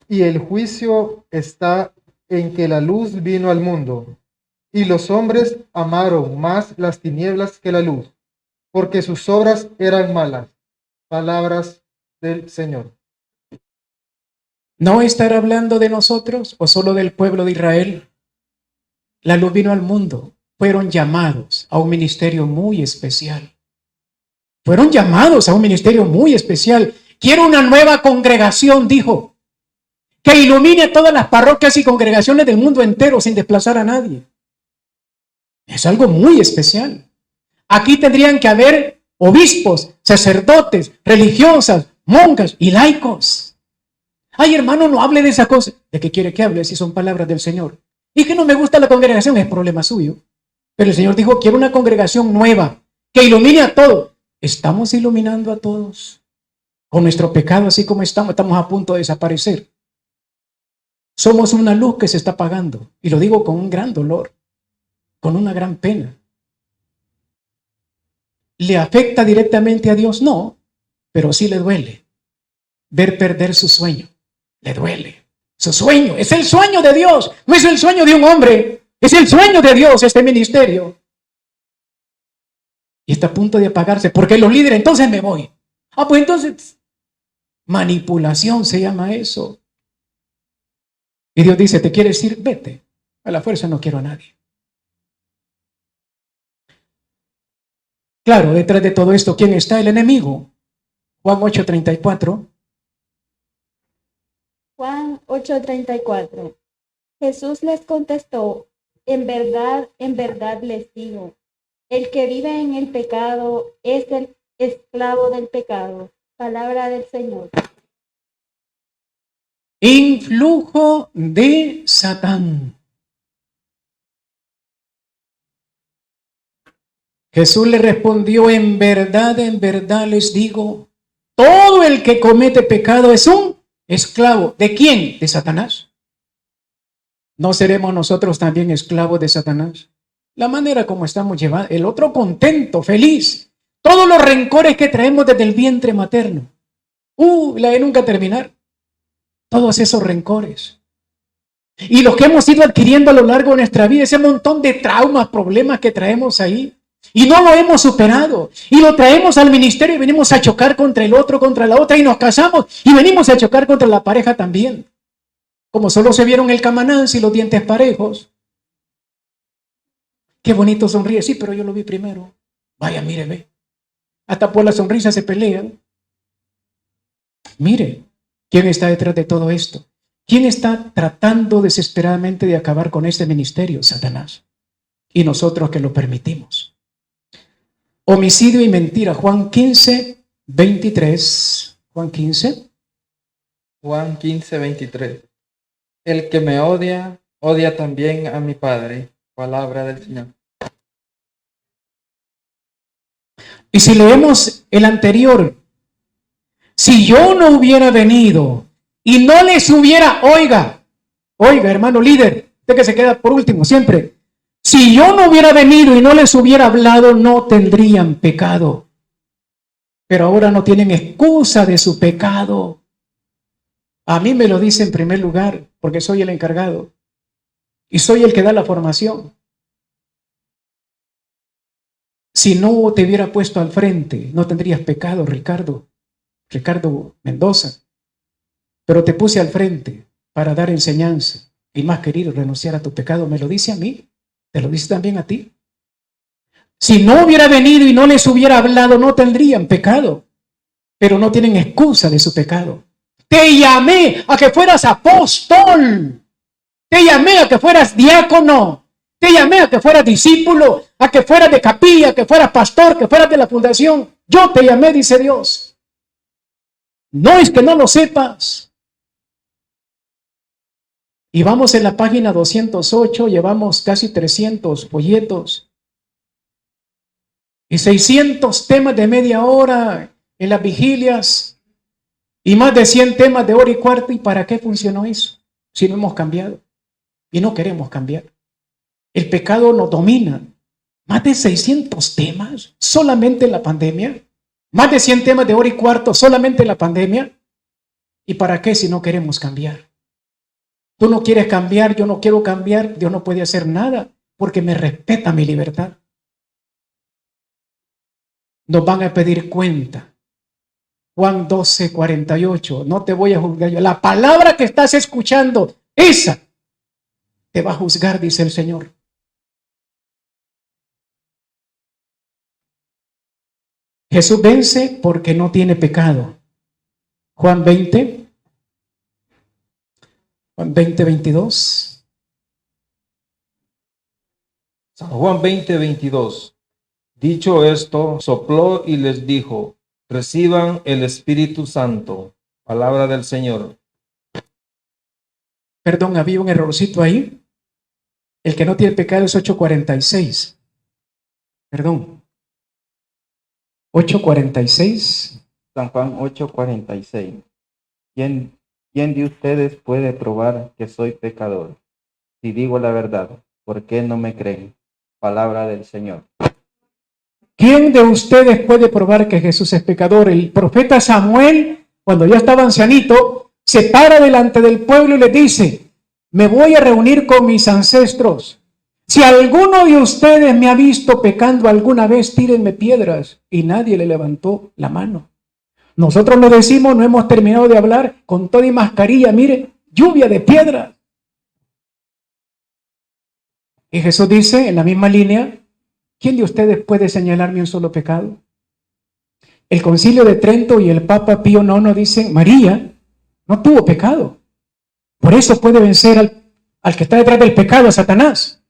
Y el juicio está en que la luz vino al mundo, y los hombres amaron más las tinieblas que la luz, porque sus obras eran malas. Palabras del Señor. ¿No estará hablando de nosotros o solo del pueblo de Israel? La luz vino al mundo. Fueron llamados a un ministerio muy especial. Fueron llamados a un ministerio muy especial. Quiero una nueva congregación, dijo, que ilumine todas las parroquias y congregaciones del mundo entero sin desplazar a nadie. Es algo muy especial. Aquí tendrían que haber obispos, sacerdotes, religiosas, monjas y laicos. Ay, hermano, no hable de esa cosa. ¿De qué quiere que hable si son palabras del Señor? Y que no me gusta la congregación es problema suyo. Pero el Señor dijo, quiero una congregación nueva, que ilumine a todos. ¿Estamos iluminando a todos? Con nuestro pecado, así como estamos a punto de desaparecer. Somos una luz que se está apagando. Y lo digo con un gran dolor, con una gran pena. ¿Le afecta directamente a Dios? No, pero sí le duele ver perder su sueño. Le duele. Su sueño, es el sueño de Dios, no es el sueño de un hombre, es el sueño de Dios este ministerio. Y está a punto de apagarse, porque los líderes, entonces me voy. Ah, pues entonces, manipulación se llama eso. Y Dios dice, ¿te quieres ir? Vete. A la fuerza no quiero a nadie. Claro, detrás de todo esto, ¿quién está? El enemigo. Juan 8:34. Juan 8:34. Jesús les contestó, en verdad les digo, el que vive en el pecado es el esclavo del pecado. Palabra del Señor. Influjo de Satán. Jesús le respondió, en verdad les digo, todo el que comete pecado es un esclavo. ¿De quién? De Satanás. ¿No seremos nosotros también esclavos de Satanás? La manera como estamos llevando, el otro contento, feliz. Todos los rencores que traemos desde el vientre materno. La de nunca terminar. Todos esos rencores. Y los que hemos ido adquiriendo a lo largo de nuestra vida, ese montón de traumas, problemas que traemos ahí. Y no lo hemos superado. Y lo traemos al ministerio y venimos a chocar contra el otro, contra la otra. Y nos casamos y venimos a chocar contra la pareja también. Como solo se vieron el camanance y los dientes parejos. Qué bonito sonríe. Sí, pero yo lo vi primero. Vaya, míreme. Hasta por la sonrisa se pelean. Mire, ¿Quién está detrás de todo esto? ¿Quién está tratando desesperadamente de acabar con este ministerio? Satanás. Y nosotros que lo permitimos. Homicidio y mentira. Juan 15, 23. Juan 15. Juan 15, 23. El que me odia, odia también a mi Padre. Palabra del Señor. Y si leemos el anterior, si yo no hubiera venido y no les hubiera, oiga, hermano líder, usted que se queda por último siempre, si yo no hubiera venido y no les hubiera hablado, no tendrían pecado. Pero ahora no tienen excusa de su pecado. A mí me lo dice en primer lugar, porque soy el encargado y soy el que da la formación. Si no te hubiera puesto al frente, no tendrías pecado, Ricardo Mendoza. Pero te puse al frente para dar enseñanza y más querido renunciar a tu pecado. Me lo dice a mí, te lo dice también a ti. Si no hubiera venido y no les hubiera hablado, no tendrían pecado, pero no tienen excusa de su pecado. Te llamé a que fueras apóstol, te llamé a que fueras diácono, te llamé a que fueras discípulo, a que fueras de capilla, que fueras pastor, que fueras de la fundación. Yo te llamé, dice Dios. No es que no lo sepas. Y vamos en la página 208, llevamos casi 300 folletos y 600 temas de media hora en las vigilias y más de 100 temas de hora y cuarto. ¿Y para qué funcionó eso? Si no hemos cambiado y no queremos cambiar. El pecado nos domina. Más de 600 temas solamente en la pandemia. Más de 100 temas de hora y cuarto solamente en la pandemia. ¿Y para qué si no queremos cambiar? Tú no quieres cambiar, yo no quiero cambiar. Dios no puede hacer nada porque me respeta mi libertad. Nos van a pedir cuenta. Juan 12, 48. No te voy a juzgar yo. La palabra que estás escuchando, esa te va a juzgar, dice el Señor. Jesús vence porque no tiene pecado. Juan 20, 22. San Juan 20, 22. Dicho esto, sopló y les dijo, reciban el Espíritu Santo. Palabra del Señor. Perdón, había un errorcito ahí. El que no tiene pecado es 8:46. Perdón. 8:46. San Juan 8:46. ¿Quién de ustedes puede probar que soy pecador? Si digo la verdad, ¿por qué no me creen? Palabra del Señor. ¿Quién de ustedes puede probar que Jesús es pecador? El profeta Samuel, cuando ya estaba ancianito, se para delante del pueblo y le dice, me voy a reunir con mis ancestros. Si alguno de ustedes me ha visto pecando alguna vez, tírenme piedras. Y nadie le levantó la mano. Nosotros lo decimos, no hemos terminado de hablar, con toda y mascarilla, mire, lluvia de piedras. Y Jesús dice, en la misma línea, ¿quién de ustedes puede señalarme un solo pecado? El Concilio de Trento y el Papa Pío IX dicen, María no tuvo pecado. Por eso puede vencer al que está detrás del pecado, a Satanás.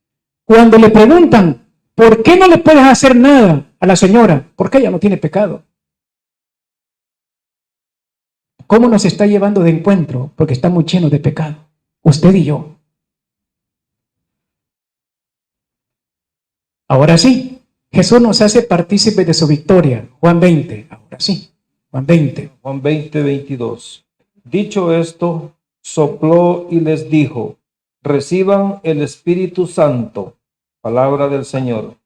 Cuando le preguntan, ¿por qué no le puedes hacer nada a la señora? Porque ella no tiene pecado. ¿Cómo nos está llevando de encuentro? Porque estamos llenos de pecado, usted y yo. Ahora sí, Jesús nos hace partícipes de su victoria. Juan 20, ahora sí, Juan 20. Juan 20, 22. Dicho esto, sopló y les dijo, reciban el Espíritu Santo. Palabra del Señor.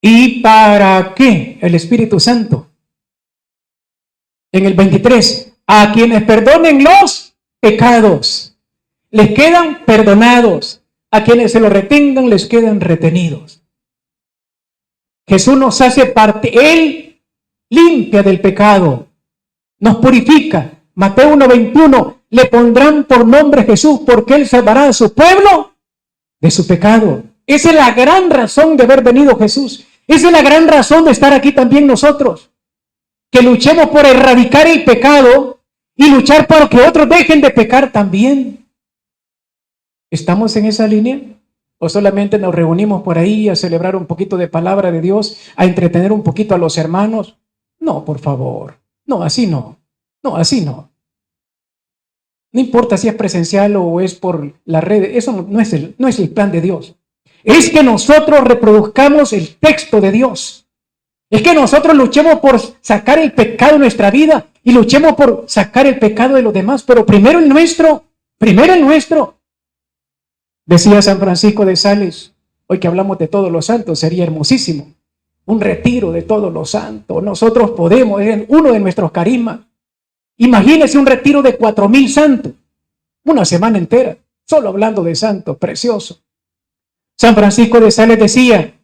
¿Y para qué el Espíritu Santo? En el 23, a quienes perdonen los pecados, les quedan perdonados. A quienes se lo retengan, les quedan retenidos. Jesús nos hace parte, Él limpia del pecado, nos purifica. Mateo 1:21, le pondrán por nombre Jesús porque Él salvará a su pueblo de su pecado. Esa es la gran razón de haber venido Jesús. Esa es la gran razón de estar aquí también nosotros. que luchemos por erradicar el pecado y luchar por que otros dejen de pecar también. ¿Estamos en esa línea? ¿O solamente nos reunimos por ahí a celebrar un poquito de palabra de Dios, a entretener un poquito a los hermanos? No, por favor. No, así no. No, así no. No importa si es presencial o es por la red, eso no es el plan de Dios. Es que nosotros reproduzcamos el texto de Dios. Es que nosotros luchemos por sacar el pecado de nuestra vida y luchemos por sacar el pecado de los demás, pero primero el nuestro, primero el nuestro. Decía San Francisco de Sales, hoy que hablamos de todos los santos, sería hermosísimo. Un retiro de todos los santos. Nosotros podemos, es uno de nuestros carismas. Imagínese un retiro de 4,000 santos, una semana entera, solo hablando de santos, precioso. San Francisco de Sales decía,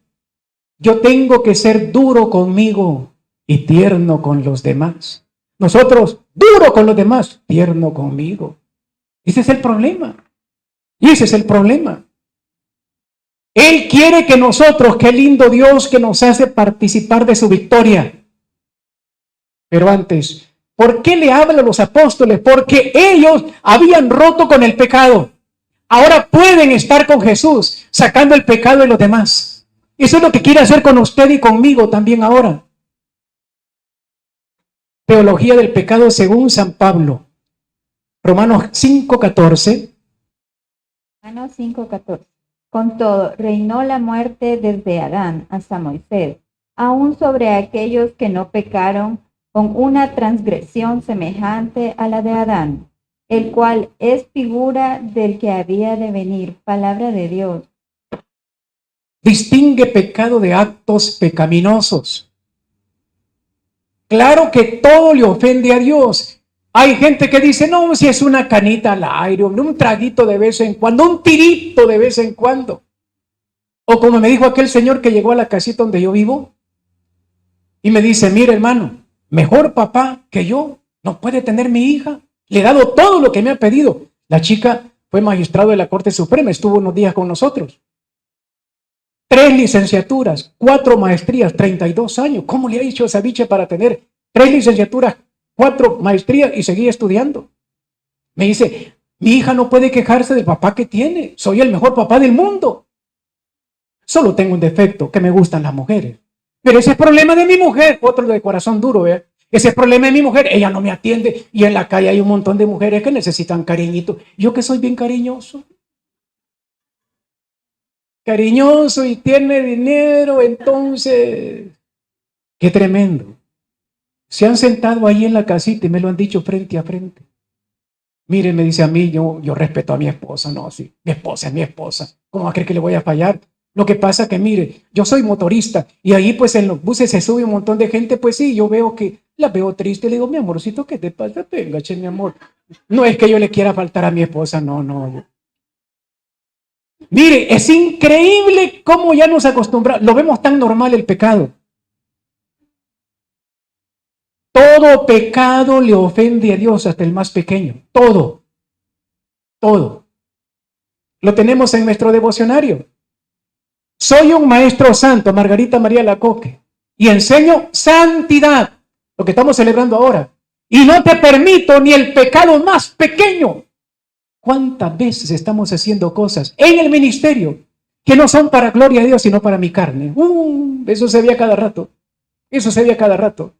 yo tengo que ser duro conmigo y tierno con los demás. Nosotros, duro con los demás, tierno conmigo. Ese es el problema. Y ese es el problema. Él quiere que nosotros, qué lindo Dios que nos hace participar de su victoria. Pero antes, ¿por qué le hablan a los apóstoles? Porque ellos habían roto con el pecado. Ahora pueden estar con Jesús, sacando el pecado de los demás. Eso es lo que quiere hacer con usted y conmigo también ahora. Teología del pecado según San Pablo. Romanos 5:14. Romanos 5:14. Con todo, reinó la muerte desde Adán hasta Moisés, aún sobre aquellos que no pecaron, con una transgresión semejante a la de Adán, el cual es figura del que había de venir, palabra de Dios. Distingue pecado de actos pecaminosos. Claro que todo le ofende a Dios. Hay gente que dice, no, si es una canita al aire, un traguito de vez en cuando, un tirito de vez en cuando. O como me dijo aquel señor que llegó a la casita donde yo vivo y me dice, mire hermano, mejor papá que yo no puede tener mi hija. Le he dado todo lo que me ha pedido. La chica fue magistrado de la Corte Suprema, estuvo unos días con nosotros. 3 licenciaturas, 4 maestrías, 32 años. ¿Cómo le ha hecho esa bicha para tener 3 licenciaturas, 4 maestrías y seguir estudiando? Me dice, mi hija no puede quejarse del papá que tiene. Soy el mejor papá del mundo. Solo tengo un defecto, que me gustan las mujeres. Pero ese es problema de mi mujer. Otro de corazón duro, ¿eh? Ese es problema de mi mujer. Ella no me atiende. Y en la calle hay un montón de mujeres que necesitan cariñito. Yo que soy bien cariñoso. Cariñoso y tiene dinero, entonces, qué tremendo. Se han sentado ahí en la casita y me lo han dicho frente a frente. Mire, me dice a mí, yo respeto a mi esposa, no, sí, mi esposa es mi esposa. ¿Cómo va a creer que le voy a fallar? Lo que pasa que, mire, yo soy motorista y ahí pues en los buses se sube un montón de gente, pues sí, yo veo que la veo triste, le digo, mi amorcito, ¿qué te pasa? Venga, che, mi amor. No es que yo le quiera faltar a mi esposa, no. Mire, es increíble cómo ya nos acostumbramos, lo vemos tan normal el pecado. Todo pecado le ofende a Dios, hasta el más pequeño. Todo. Lo tenemos en nuestro devocionario. Soy un maestro santo, Margarita María Lacoque, y enseño santidad, lo que estamos celebrando ahora. Y no te permito ni el pecado más pequeño. ¿Cuántas veces estamos haciendo cosas en el ministerio que no son para gloria a Dios, sino para mi carne? Eso se ve a cada rato.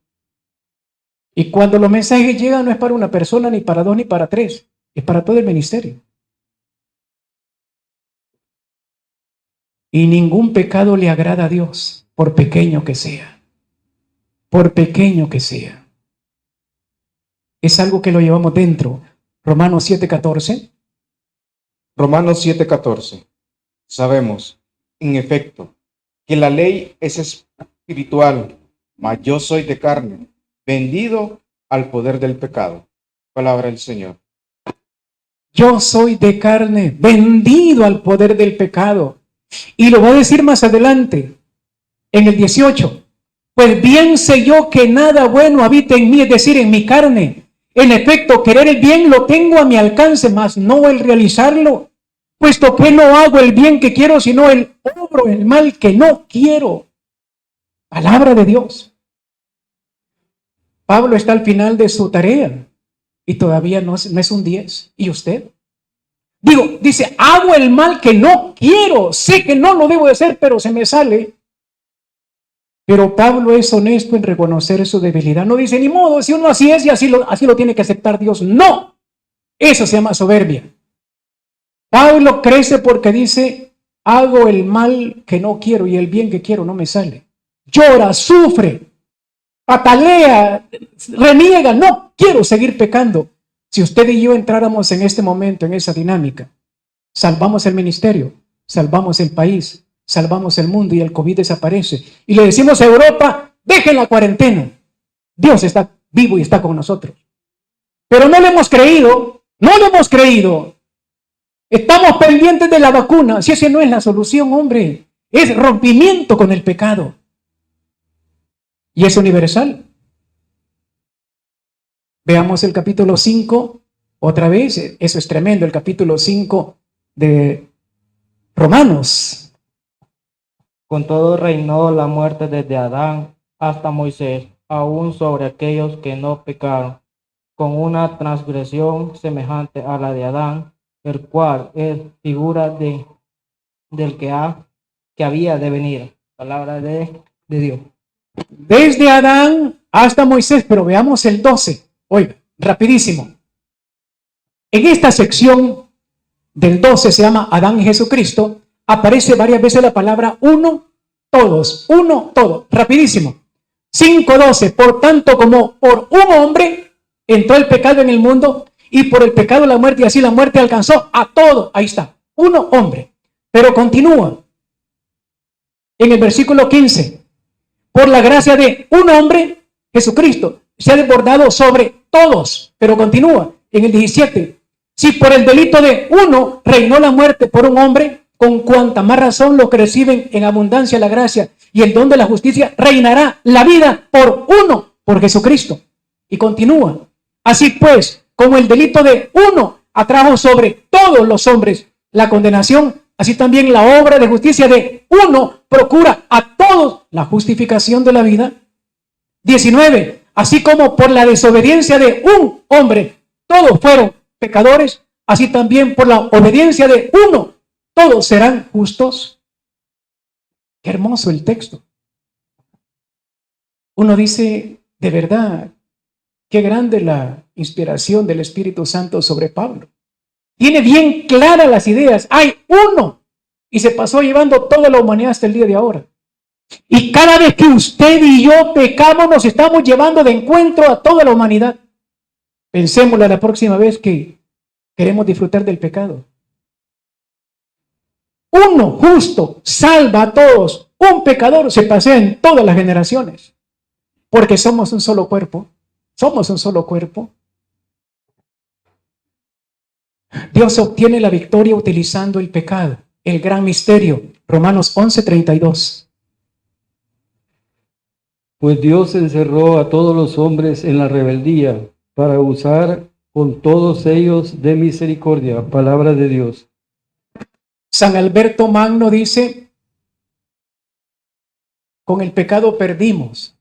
Y cuando los mensajes llegan, no es para una persona, ni para 2, ni para 3. Es para todo el ministerio. Y ningún pecado le agrada a Dios, por pequeño que sea. Por pequeño que sea. Es algo que lo llevamos dentro. Romanos 7:14. Romanos 7:14. Sabemos, en efecto, que la ley es espiritual, mas yo soy de carne, vendido al poder del pecado. Palabra del Señor. Yo soy de carne, vendido al poder del pecado. Y lo va a decir más adelante, en el 18. Pues bien sé yo que nada bueno habita en mí, es decir, en mi carne. En efecto, querer el bien lo tengo a mi alcance, mas no el realizarlo. Puesto que no hago el bien que quiero, sino obro el mal que no quiero. Palabra de Dios. Pablo está al final de su tarea y todavía no es un 10. ¿Y usted? Dice, hago el mal que no quiero, sé que no lo debo de hacer, pero se me sale. Pero Pablo es honesto en reconocer su debilidad. No dice, ni modo, si uno así es y así lo tiene que aceptar Dios. No, eso se llama soberbia. Pablo crece porque dice, hago el mal que no quiero y el bien que quiero no me sale. Llora, sufre, patalea, reniega, no quiero seguir pecando. Si usted y yo entráramos en este momento, en esa dinámica, salvamos el ministerio, salvamos el país, salvamos el mundo y el COVID desaparece. Y le decimos a Europa, dejen la cuarentena. Dios está vivo y está con nosotros. Pero no le hemos creído, no le hemos creído. Estamos pendientes de la vacuna. Si esa no es la solución, hombre, es rompimiento con el pecado. Y es universal. Veamos el capítulo 5, otra vez, eso es tremendo, el capítulo 5 de Romanos. Con todo reinó la muerte desde Adán hasta Moisés, aún sobre aquellos que no pecaron, con una transgresión semejante a la de Adán, el cual es figura del que había de venir. Palabra de Dios. Desde Adán hasta Moisés, pero veamos el 12. Oiga, rapidísimo. En esta sección del 12 se llama Adán y Jesucristo. Aparece varias veces la palabra uno, todos, uno, todo. Rapidísimo. 5:12. Por tanto, como por un hombre entró el pecado en el mundo y por el pecado la muerte, y así la muerte alcanzó a todo. Ahí está. Uno, hombre. Pero continúa. En el versículo 15. Por la gracia de un hombre, Jesucristo, se ha desbordado sobre todos. Pero continúa. En el 17. Si por el delito de uno reinó la muerte por un hombre, con cuanta más razón los que reciben en abundancia la gracia y el don de la justicia, reinará la vida por uno, por Jesucristo. Y continúa. Así pues, como el delito de uno atrajo sobre todos los hombres la condenación, así también la obra de justicia de uno procura a todos la justificación de la vida. 19. Así como por la desobediencia de un hombre todos fueron pecadores, así también por la obediencia de uno todos serán justos. Qué hermoso el texto. Uno dice, de verdad, qué grande la inspiración del Espíritu Santo sobre Pablo. Tiene bien claras las ideas. Hay uno. Y se pasó llevando toda la humanidad hasta el día de ahora. Y cada vez que usted y yo pecamos, nos estamos llevando de encuentro a toda la humanidad. Pensémoslo la próxima vez que queremos disfrutar del pecado. Uno justo salva a todos. Un pecador se pasea en todas las generaciones. Porque somos un solo cuerpo. Somos un solo cuerpo. Dios obtiene la victoria utilizando el pecado. El gran misterio. Romanos 11:32. Pues Dios encerró a todos los hombres en la rebeldía para usar con todos ellos de misericordia. Palabra de Dios. San Alberto Magno dice, con el pecado perdimos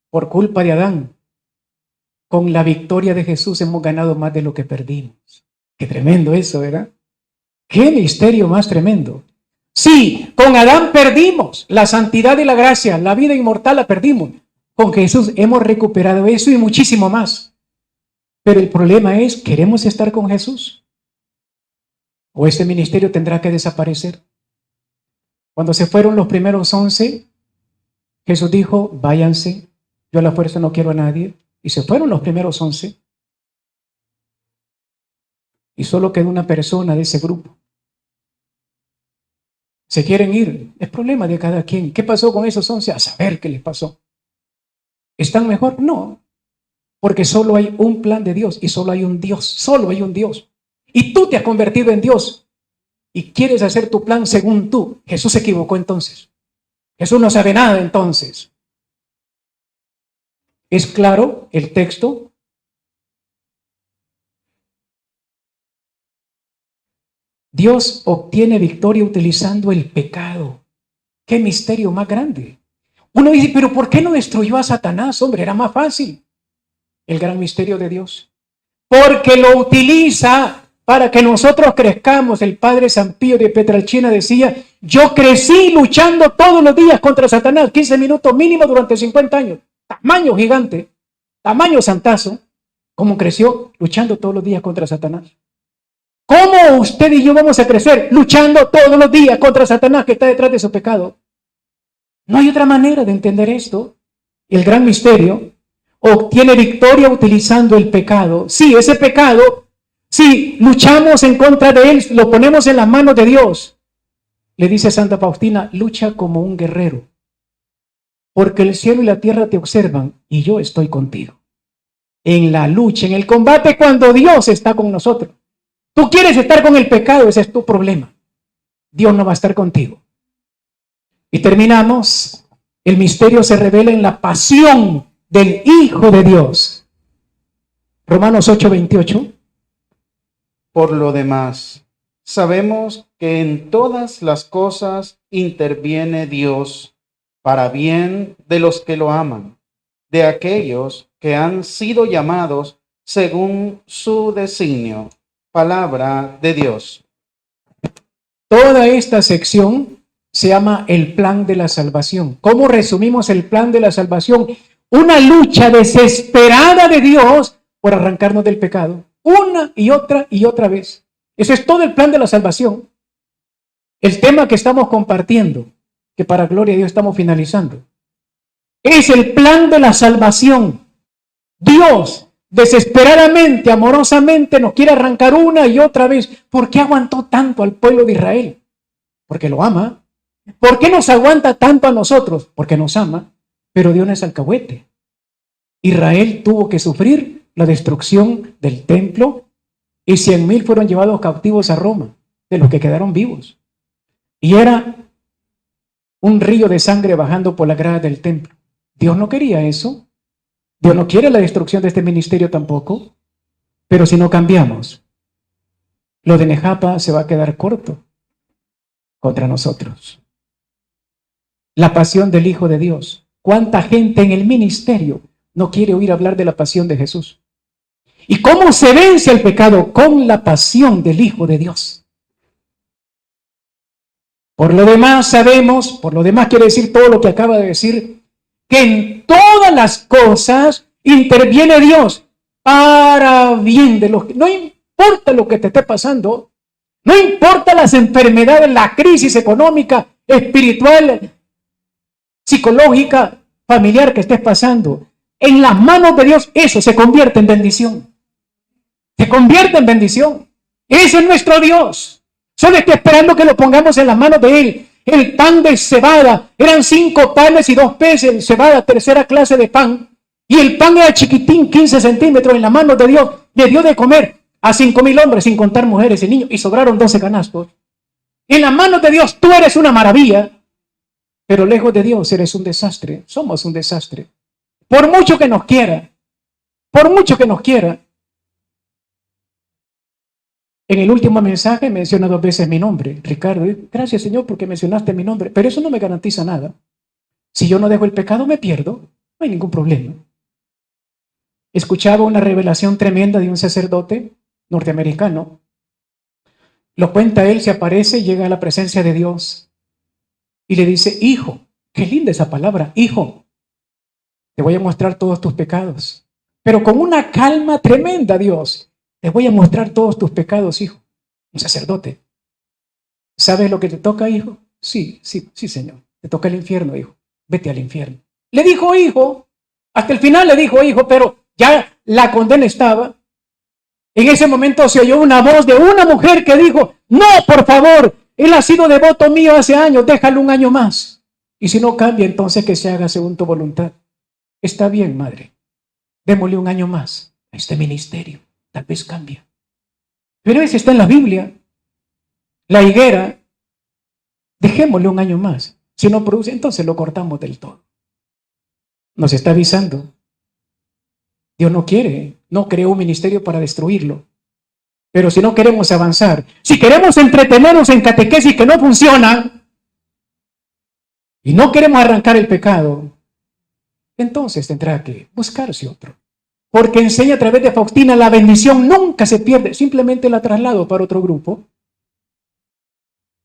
por culpa de Adán. Con la victoria de Jesús hemos ganado más de lo que perdimos. Qué tremendo eso, ¿verdad? Qué misterio más tremendo. Sí, con Adán perdimos la santidad y la gracia, la vida inmortal la perdimos. Con Jesús hemos recuperado eso y muchísimo más. Pero el problema es, ¿queremos estar con Jesús? ¿O este ministerio tendrá que desaparecer? Cuando se fueron los primeros 11, Jesús dijo, váyanse, yo a la fuerza no quiero a nadie. Y se fueron los primeros 11. Y solo quedó una persona de ese grupo. Se quieren ir, es problema de cada quien. ¿Qué pasó con esos 11? A saber qué les pasó. ¿Están mejor? No, porque solo hay un plan de Dios y solo hay un Dios, solo hay un Dios. Y tú te has convertido en Dios y quieres hacer tu plan según tú. Jesús se equivocó entonces. Jesús no sabe nada entonces. ¿Es claro el texto? Dios obtiene victoria utilizando el pecado. ¡Qué misterio más grande! Uno dice, pero ¿por qué no destruyó a Satanás? Hombre, era más fácil. El gran misterio de Dios. Porque lo utiliza para que nosotros crezcamos. El padre San Pío de Pietrelcina decía, yo crecí luchando todos los días contra Satanás, 15 minutos mínimo durante 50 años. Tamaño gigante, tamaño santazo. ¿Cómo creció? Luchando todos los días contra Satanás. ¿Cómo usted y yo vamos a crecer? Luchando todos los días contra Satanás que está detrás de su pecado. No hay otra manera de entender esto. El gran misterio obtiene victoria utilizando el pecado. Sí, ese pecado, si luchamos en contra de él, lo ponemos en las manos de Dios. Le dice Santa Faustina, lucha como un guerrero, porque el cielo y la tierra te observan y yo estoy contigo. En la lucha, en el combate, cuando Dios está con nosotros. Tú quieres estar con el pecado, ese es tu problema. Dios no va a estar contigo. Y terminamos. El misterio se revela en la pasión del Hijo de Dios. Romanos 8:28. Por lo demás, sabemos que en todas las cosas interviene Dios para bien de los que lo aman, de aquellos que han sido llamados según su designio. Palabra de Dios. Toda esta sección se llama el plan de la salvación. ¿Cómo resumimos el plan de la salvación? Una lucha desesperada de Dios por arrancarnos del pecado. Una y otra vez. Ese es todo el plan de la salvación. El tema que estamos compartiendo, que para gloria de Dios estamos finalizando, es el plan de la salvación. Dios desesperadamente, amorosamente nos quiere arrancar una y otra vez. ¿Por qué aguantó tanto al pueblo de Israel? Porque lo ama. ¿Por qué nos aguanta tanto a nosotros? Porque nos ama, pero Dios no es alcahuete. Israel tuvo que sufrir la destrucción del templo y 100,000 fueron llevados cautivos a Roma, de los que quedaron vivos. Y era un río de sangre bajando por la grada del templo. Dios no quería eso. Dios no quiere la destrucción de este ministerio tampoco. Pero si no cambiamos, lo de Nejapa se va a quedar corto contra nosotros. La pasión del Hijo de Dios. ¿Cuánta gente en el ministerio no quiere oír hablar de la pasión de Jesús? ¿Y cómo se vence el pecado? Con la pasión del Hijo de Dios. Por lo demás sabemos, por lo demás quiere decir todo lo que acaba de decir, que en todas las cosas interviene Dios para bien de los que... No importa lo que te esté pasando, no importa las enfermedades, la crisis económica, espiritual, psicológica, familiar que estés pasando, en las manos de Dios eso se convierte en bendición. Se convierte en bendición. Ese es nuestro Dios. Solo estoy esperando que lo pongamos en las manos de Él. El pan de cebada, eran 5 panes y 2 peces, cebada, tercera clase de pan. Y el pan era chiquitín, 15 centímetros en las manos de Dios. Le dio de comer a 5,000 hombres, sin contar mujeres y niños, y sobraron 12 canastos. En las manos de Dios tú eres una maravilla, pero lejos de Dios eres un desastre. Somos un desastre. Por mucho que nos quiera, por mucho que nos quiera. En el último mensaje menciona 2 veces mi nombre, Ricardo. Gracias, Señor, porque mencionaste mi nombre, pero eso no me garantiza nada. Si yo no dejo el pecado, me pierdo. No hay ningún problema. Escuchaba una revelación tremenda de un sacerdote norteamericano. Lo cuenta él, se aparece, llega a la presencia de Dios y le dice, hijo, qué linda esa palabra, hijo, te voy a mostrar todos tus pecados, pero con una calma tremenda, Dios. Te voy a mostrar todos tus pecados, hijo. Un sacerdote. ¿Sabes lo que te toca, hijo? Sí, Señor. Te toca el infierno, hijo. Vete al infierno. Le dijo, hijo. Hasta el final le dijo, hijo, pero ya la condena estaba. En ese momento se oyó una voz de una mujer que dijo, no, por favor, él ha sido devoto mío hace años, déjalo un año más. Y si no cambia, entonces que se haga según tu voluntad. Está bien, madre. Démosle un año más a este ministerio. Tal vez cambia. Pero ese está en la Biblia. La higuera, dejémosle un año más. Si no produce, entonces lo cortamos del todo. Nos está avisando. Dios no quiere, no creó un ministerio para destruirlo. Pero si no queremos avanzar, si queremos entretenernos en catequesis que no funcionan, y no queremos arrancar el pecado, entonces tendrá que buscarse otro. Porque enseña a través de Faustina, la bendición nunca se pierde, simplemente la traslado para otro grupo.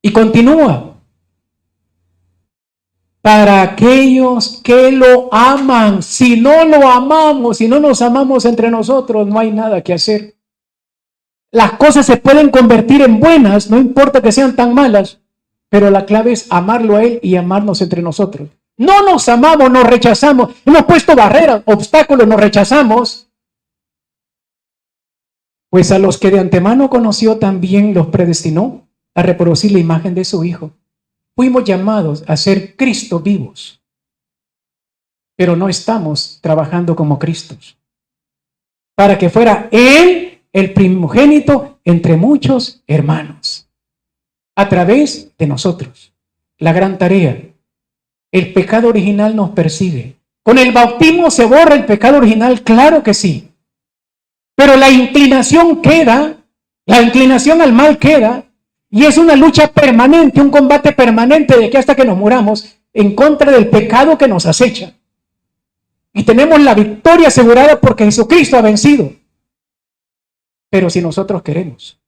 Y continúa. Para aquellos que lo aman, si no lo amamos, si no nos amamos entre nosotros, no hay nada que hacer. Las cosas se pueden convertir en buenas, no importa que sean tan malas, pero la clave es amarlo a Él y amarnos entre nosotros. No nos amamos, nos rechazamos, hemos puesto barreras, obstáculos, nos rechazamos. Pues a los que de antemano conoció también los predestinó a reproducir la imagen de su Hijo. Fuimos llamados a ser Cristo vivos, pero no estamos trabajando como Cristos. Para que fuera Él el primogénito entre muchos hermanos, a través de nosotros. La gran tarea. El pecado original nos persigue. ¿Con el bautismo se borra el pecado original? Claro que sí. Pero la inclinación queda, la inclinación al mal queda, y es una lucha permanente, un combate permanente de aquí hasta que nos muramos en contra del pecado que nos acecha. Y tenemos la victoria asegurada porque Jesucristo ha vencido. Pero si nosotros queremos.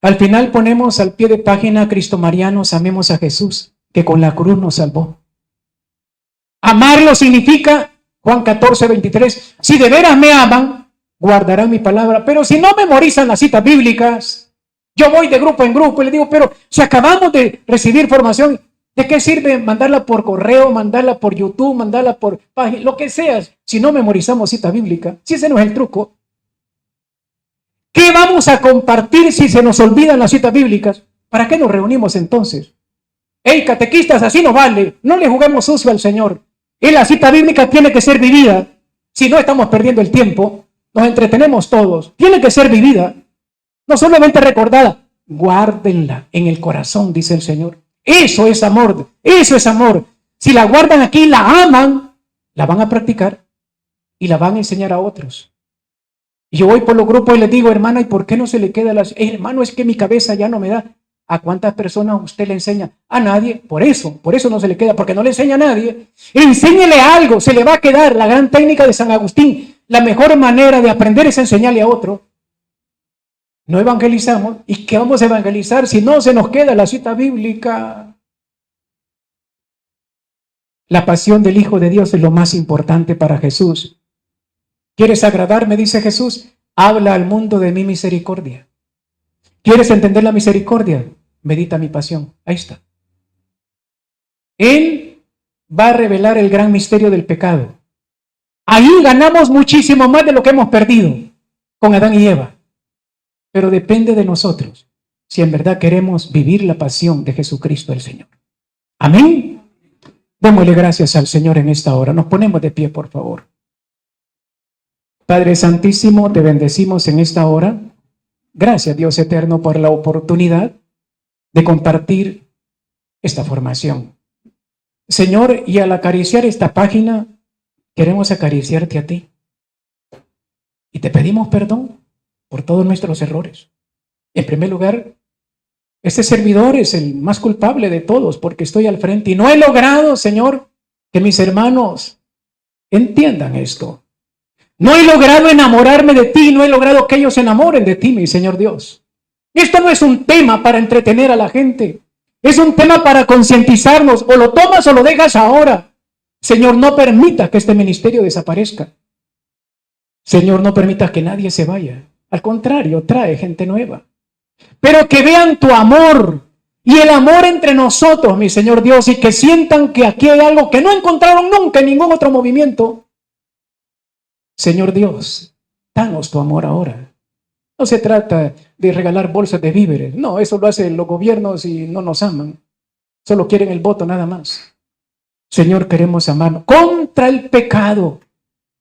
Al final ponemos al pie de página: cristomarianos, amemos a Jesús, que con la cruz nos salvó. Amarlo significa, Juan 14, 23, si de veras me aman, guardarán mi palabra. Pero si no memorizan las citas bíblicas, yo voy de grupo en grupo y le digo, pero si acabamos de recibir formación, ¿de qué sirve mandarla por correo, mandarla por YouTube, mandarla por página, lo que sea, si no memorizamos cita bíblica? Si ese no es el truco. ¿Qué vamos a compartir si se nos olvidan las citas bíblicas? ¿Para qué nos reunimos entonces? Hey, catequistas, así no vale. No le juguemos sucio al Señor. Y la cita bíblica tiene que ser vivida. Si no, estamos perdiendo el tiempo. Nos entretenemos todos. Tiene que ser vivida. No solamente recordada. Guárdenla en el corazón, dice el Señor. Eso es amor. Eso es amor. Si la guardan aquí, la aman, la van a practicar y la van a enseñar a otros. Y yo voy por los grupos y les digo, hermana, ¿y por qué no se le queda las? Hermano, es que mi cabeza ya no me da. ¿A cuántas personas usted le enseña? A nadie. Por eso no se le queda, porque no le enseña a nadie. Enséñele algo, se le va a quedar. La gran técnica de San Agustín. La mejor manera de aprender es enseñarle a otro. No evangelizamos. ¿Y qué vamos a evangelizar si no se nos queda la cita bíblica? La pasión del Hijo de Dios es lo más importante para Jesús. ¿Quieres agradarme? Dice Jesús. Habla al mundo de mi misericordia. ¿Quieres entender la misericordia? Medita mi pasión. Ahí está. Él va a revelar el gran misterio del pecado. Ahí ganamos muchísimo más de lo que hemos perdido con Adán y Eva. Pero depende de nosotros si en verdad queremos vivir la pasión de Jesucristo el Señor. Amén. Démosle gracias al Señor en esta hora. Nos ponemos de pie, por favor. Padre Santísimo, te bendecimos en esta hora. Gracias, Dios eterno, por la oportunidad de compartir esta formación. Señor, y al acariciar esta página, queremos acariciarte a ti. Y te pedimos perdón por todos nuestros errores. En primer lugar, este servidor es el más culpable de todos porque estoy al frente y no he logrado, Señor, que mis hermanos entiendan esto. No he logrado enamorarme de ti, no he logrado que ellos se enamoren de ti, mi Señor Dios. Esto no es un tema para entretener a la gente. Es un tema para concientizarnos. O lo tomas o lo dejas ahora. Señor, no permita que este ministerio desaparezca. Señor, no permita que nadie se vaya. Al contrario, trae gente nueva. Pero que vean tu amor y el amor entre nosotros, mi Señor Dios, y que sientan que aquí hay algo que no encontraron nunca en ningún otro movimiento. Señor Dios, danos tu amor ahora. No se trata de regalar bolsas de víveres. No, eso lo hacen los gobiernos y no nos aman. Solo quieren el voto nada más. Señor, queremos amarnos contra el pecado.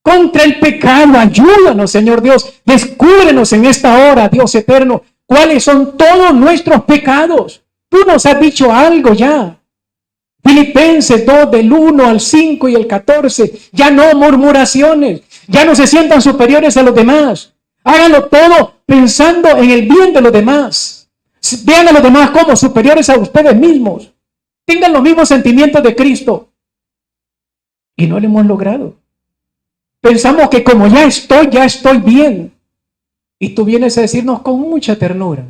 Contra el pecado, ayúdanos, Señor Dios. Descúbrenos en esta hora, Dios eterno, cuáles son todos nuestros pecados. Tú nos has dicho algo ya. Filipenses 2, del 1 al 5 y el 14. Ya no murmuraciones. Ya no se sientan superiores a los demás. Háganlo todo pensando en el bien de los demás. Vean a los demás como superiores a ustedes mismos. tengan los mismos sentimientos de Cristo. Y no lo hemos logrado. Pensamos que como ya estoy bien. Y tú vienes a decirnos con mucha ternura,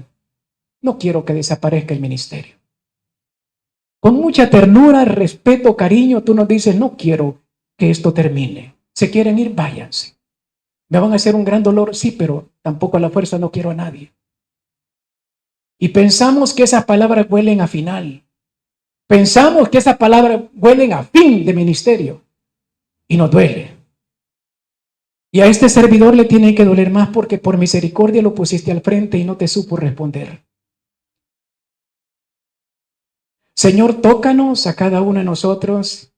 no quiero que desaparezca el ministerio. Con mucha ternura, respeto, cariño, tú nos dices, no quiero que esto termine. Se quieren ir, váyanse. Me van a hacer un gran dolor, sí, pero tampoco a la fuerza no quiero a nadie. Y pensamos que esas palabras huelen a final. Pensamos que esas palabras huelen a fin de ministerio. Y nos duele. Y a este servidor le tiene que doler más porque por misericordia lo pusiste al frente y no te supo responder. Señor, tócanos a cada uno de nosotros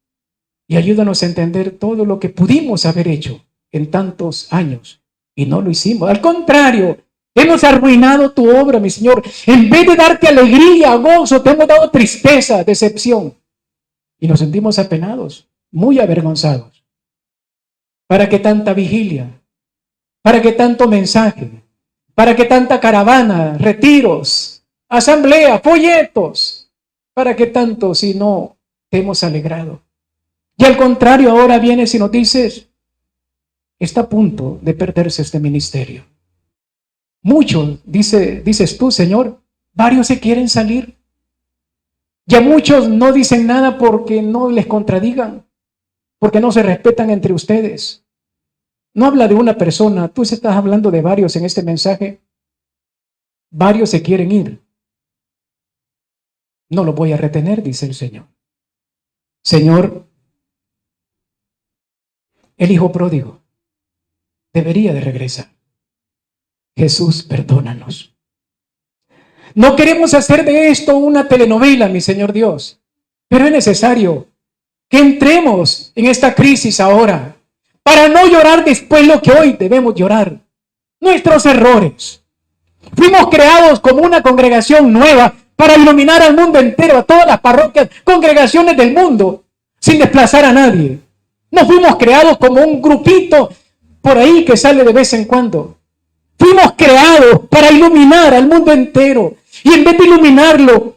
y ayúdanos a entender todo lo que pudimos haber hecho en tantos años y no lo hicimos. Al contrario, hemos arruinado tu obra, mi Señor. En vez de darte alegría, gozo, te hemos dado tristeza, decepción. Y nos sentimos apenados, muy avergonzados. ¿Para qué tanta vigilia? ¿Para qué tanto mensaje? ¿Para qué tanta caravana, retiros, asamblea, folletos? ¿Para qué tanto si no te hemos alegrado? Y al contrario, ahora vienes y nos dices, está a punto de perderse este ministerio. Muchos, dices tú, Señor, varios se quieren salir. Ya muchos no dicen nada porque no les contradigan, porque no se respetan entre ustedes. No habla de una persona, tú estás hablando de varios en este mensaje. Varios se quieren ir. No lo voy a retener, dice el Señor. Señor, el hijo pródigo debería de regresar. Jesús, perdónanos. No queremos hacer de esto una telenovela, mi Señor Dios, pero es necesario que entremos en esta crisis ahora para no llorar después lo que hoy debemos llorar. Nuestros errores. Fuimos creados como una congregación nueva para iluminar al mundo entero, a todas las parroquias, congregaciones del mundo, sin desplazar a nadie. No fuimos creados como un grupito por ahí que sale de vez en cuando. Fuimos creados para iluminar al mundo entero. Y en vez de iluminarlo,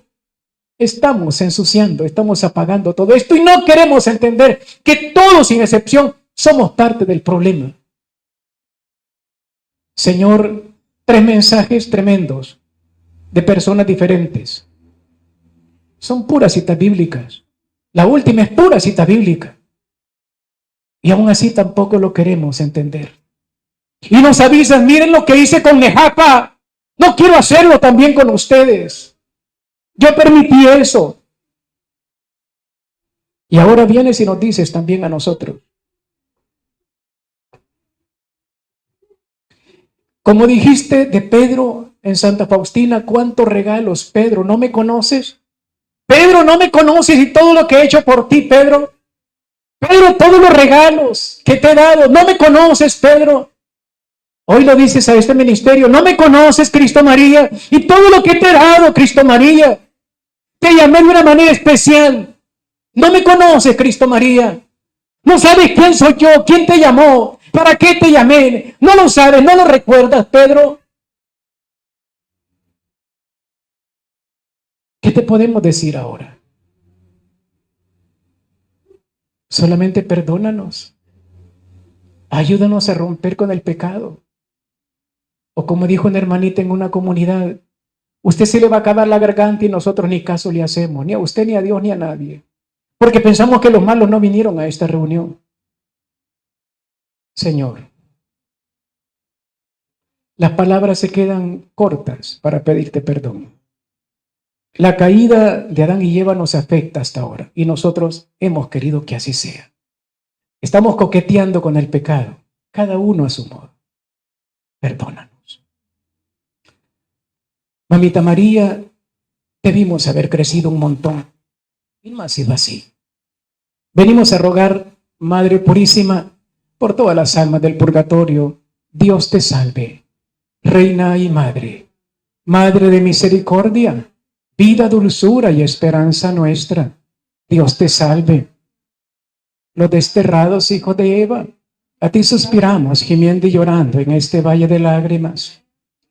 estamos ensuciando, estamos apagando todo esto. Y no queremos entender que todos, sin excepción, somos parte del problema. Señor, 3 mensajes tremendos de personas diferentes. Son puras citas bíblicas. La última es pura cita bíblica. Y aún así tampoco lo queremos entender. Y nos avisan, miren lo que hice con Nejapa. No quiero hacerlo también con ustedes. Yo permití eso. Y ahora vienes y nos dices también a nosotros. Como dijiste de Pedro en Santa Faustina, ¿cuántos regalos, Pedro? ¿No me conoces? Pedro, ¿no me conoces y todo lo que he hecho por ti, Pedro? Pedro, todos los regalos que te he dado, ¿no me conoces, Pedro? Hoy lo dices a este ministerio, ¿no me conoces, Cristo María? Y todo lo que te he dado, Cristo María. Te llamé de una manera especial. ¿No me conoces, Cristo María? ¿No sabes quién soy yo? ¿Quién te llamó? ¿Para qué te llamé? ¿No lo sabes? ¿No lo recuerdas, Pedro? ¿Qué te podemos decir ahora? Solamente perdónanos. Ayúdanos a romper con el pecado. O como dijo una hermanita en una comunidad, usted se le va a acabar la garganta y nosotros ni caso le hacemos, ni a usted, ni a Dios, ni a nadie. Porque pensamos que los malos no vinieron a esta reunión. Señor, las palabras se quedan cortas para pedirte perdón. La caída de Adán y Eva nos afecta hasta ahora y nosotros hemos querido que así sea. Estamos coqueteando con el pecado, cada uno a su modo. Perdónanos. Mamita María, debimos haber crecido un montón y no ha sido así. Venimos a rogar, Madre Purísima, por todas las almas del purgatorio, Dios te salve, Reina y Madre, Madre de misericordia, vida, dulzura y esperanza nuestra. Dios te salve. Los desterrados hijos de Eva, a ti suspiramos, gimiendo y llorando en este valle de lágrimas.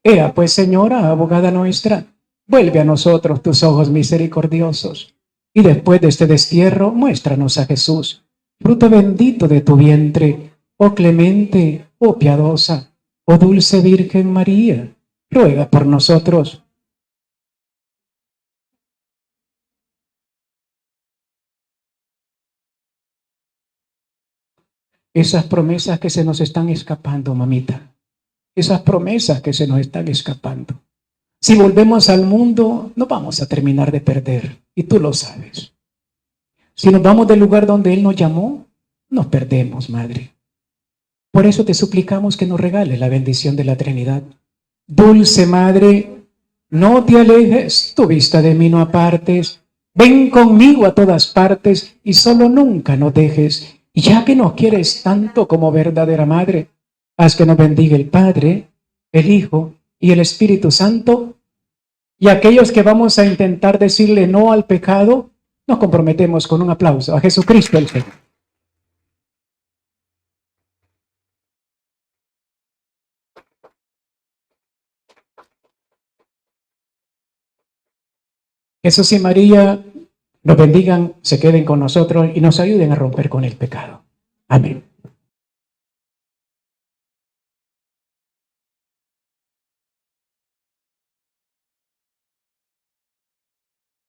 Ea pues, Señora, abogada nuestra, vuelve a nosotros tus ojos misericordiosos. Y después de este destierro, muéstranos a Jesús, fruto bendito de tu vientre, oh clemente, oh piadosa, oh dulce Virgen María, ruega por nosotros. Esas promesas que se nos están escapando, mamita, esas promesas que se nos están escapando. Si volvemos al mundo, no vamos a terminar de perder, y tú lo sabes. Si nos vamos del lugar donde Él nos llamó, nos perdemos, Madre. Por eso te suplicamos que nos regales la bendición de la Trinidad. Dulce Madre, no te alejes, tu vista de mí no apartes. Ven conmigo a todas partes y solo nunca nos dejes. Y ya que nos quieres tanto como verdadera Madre, haz que nos bendiga el Padre, el Hijo y el Espíritu Santo. Y aquellos que vamos a intentar decirle no al pecado, nos comprometemos con un aplauso a Jesucristo el Señor. Jesús y María nos bendigan, se queden con nosotros y nos ayuden a romper con el pecado. Amén.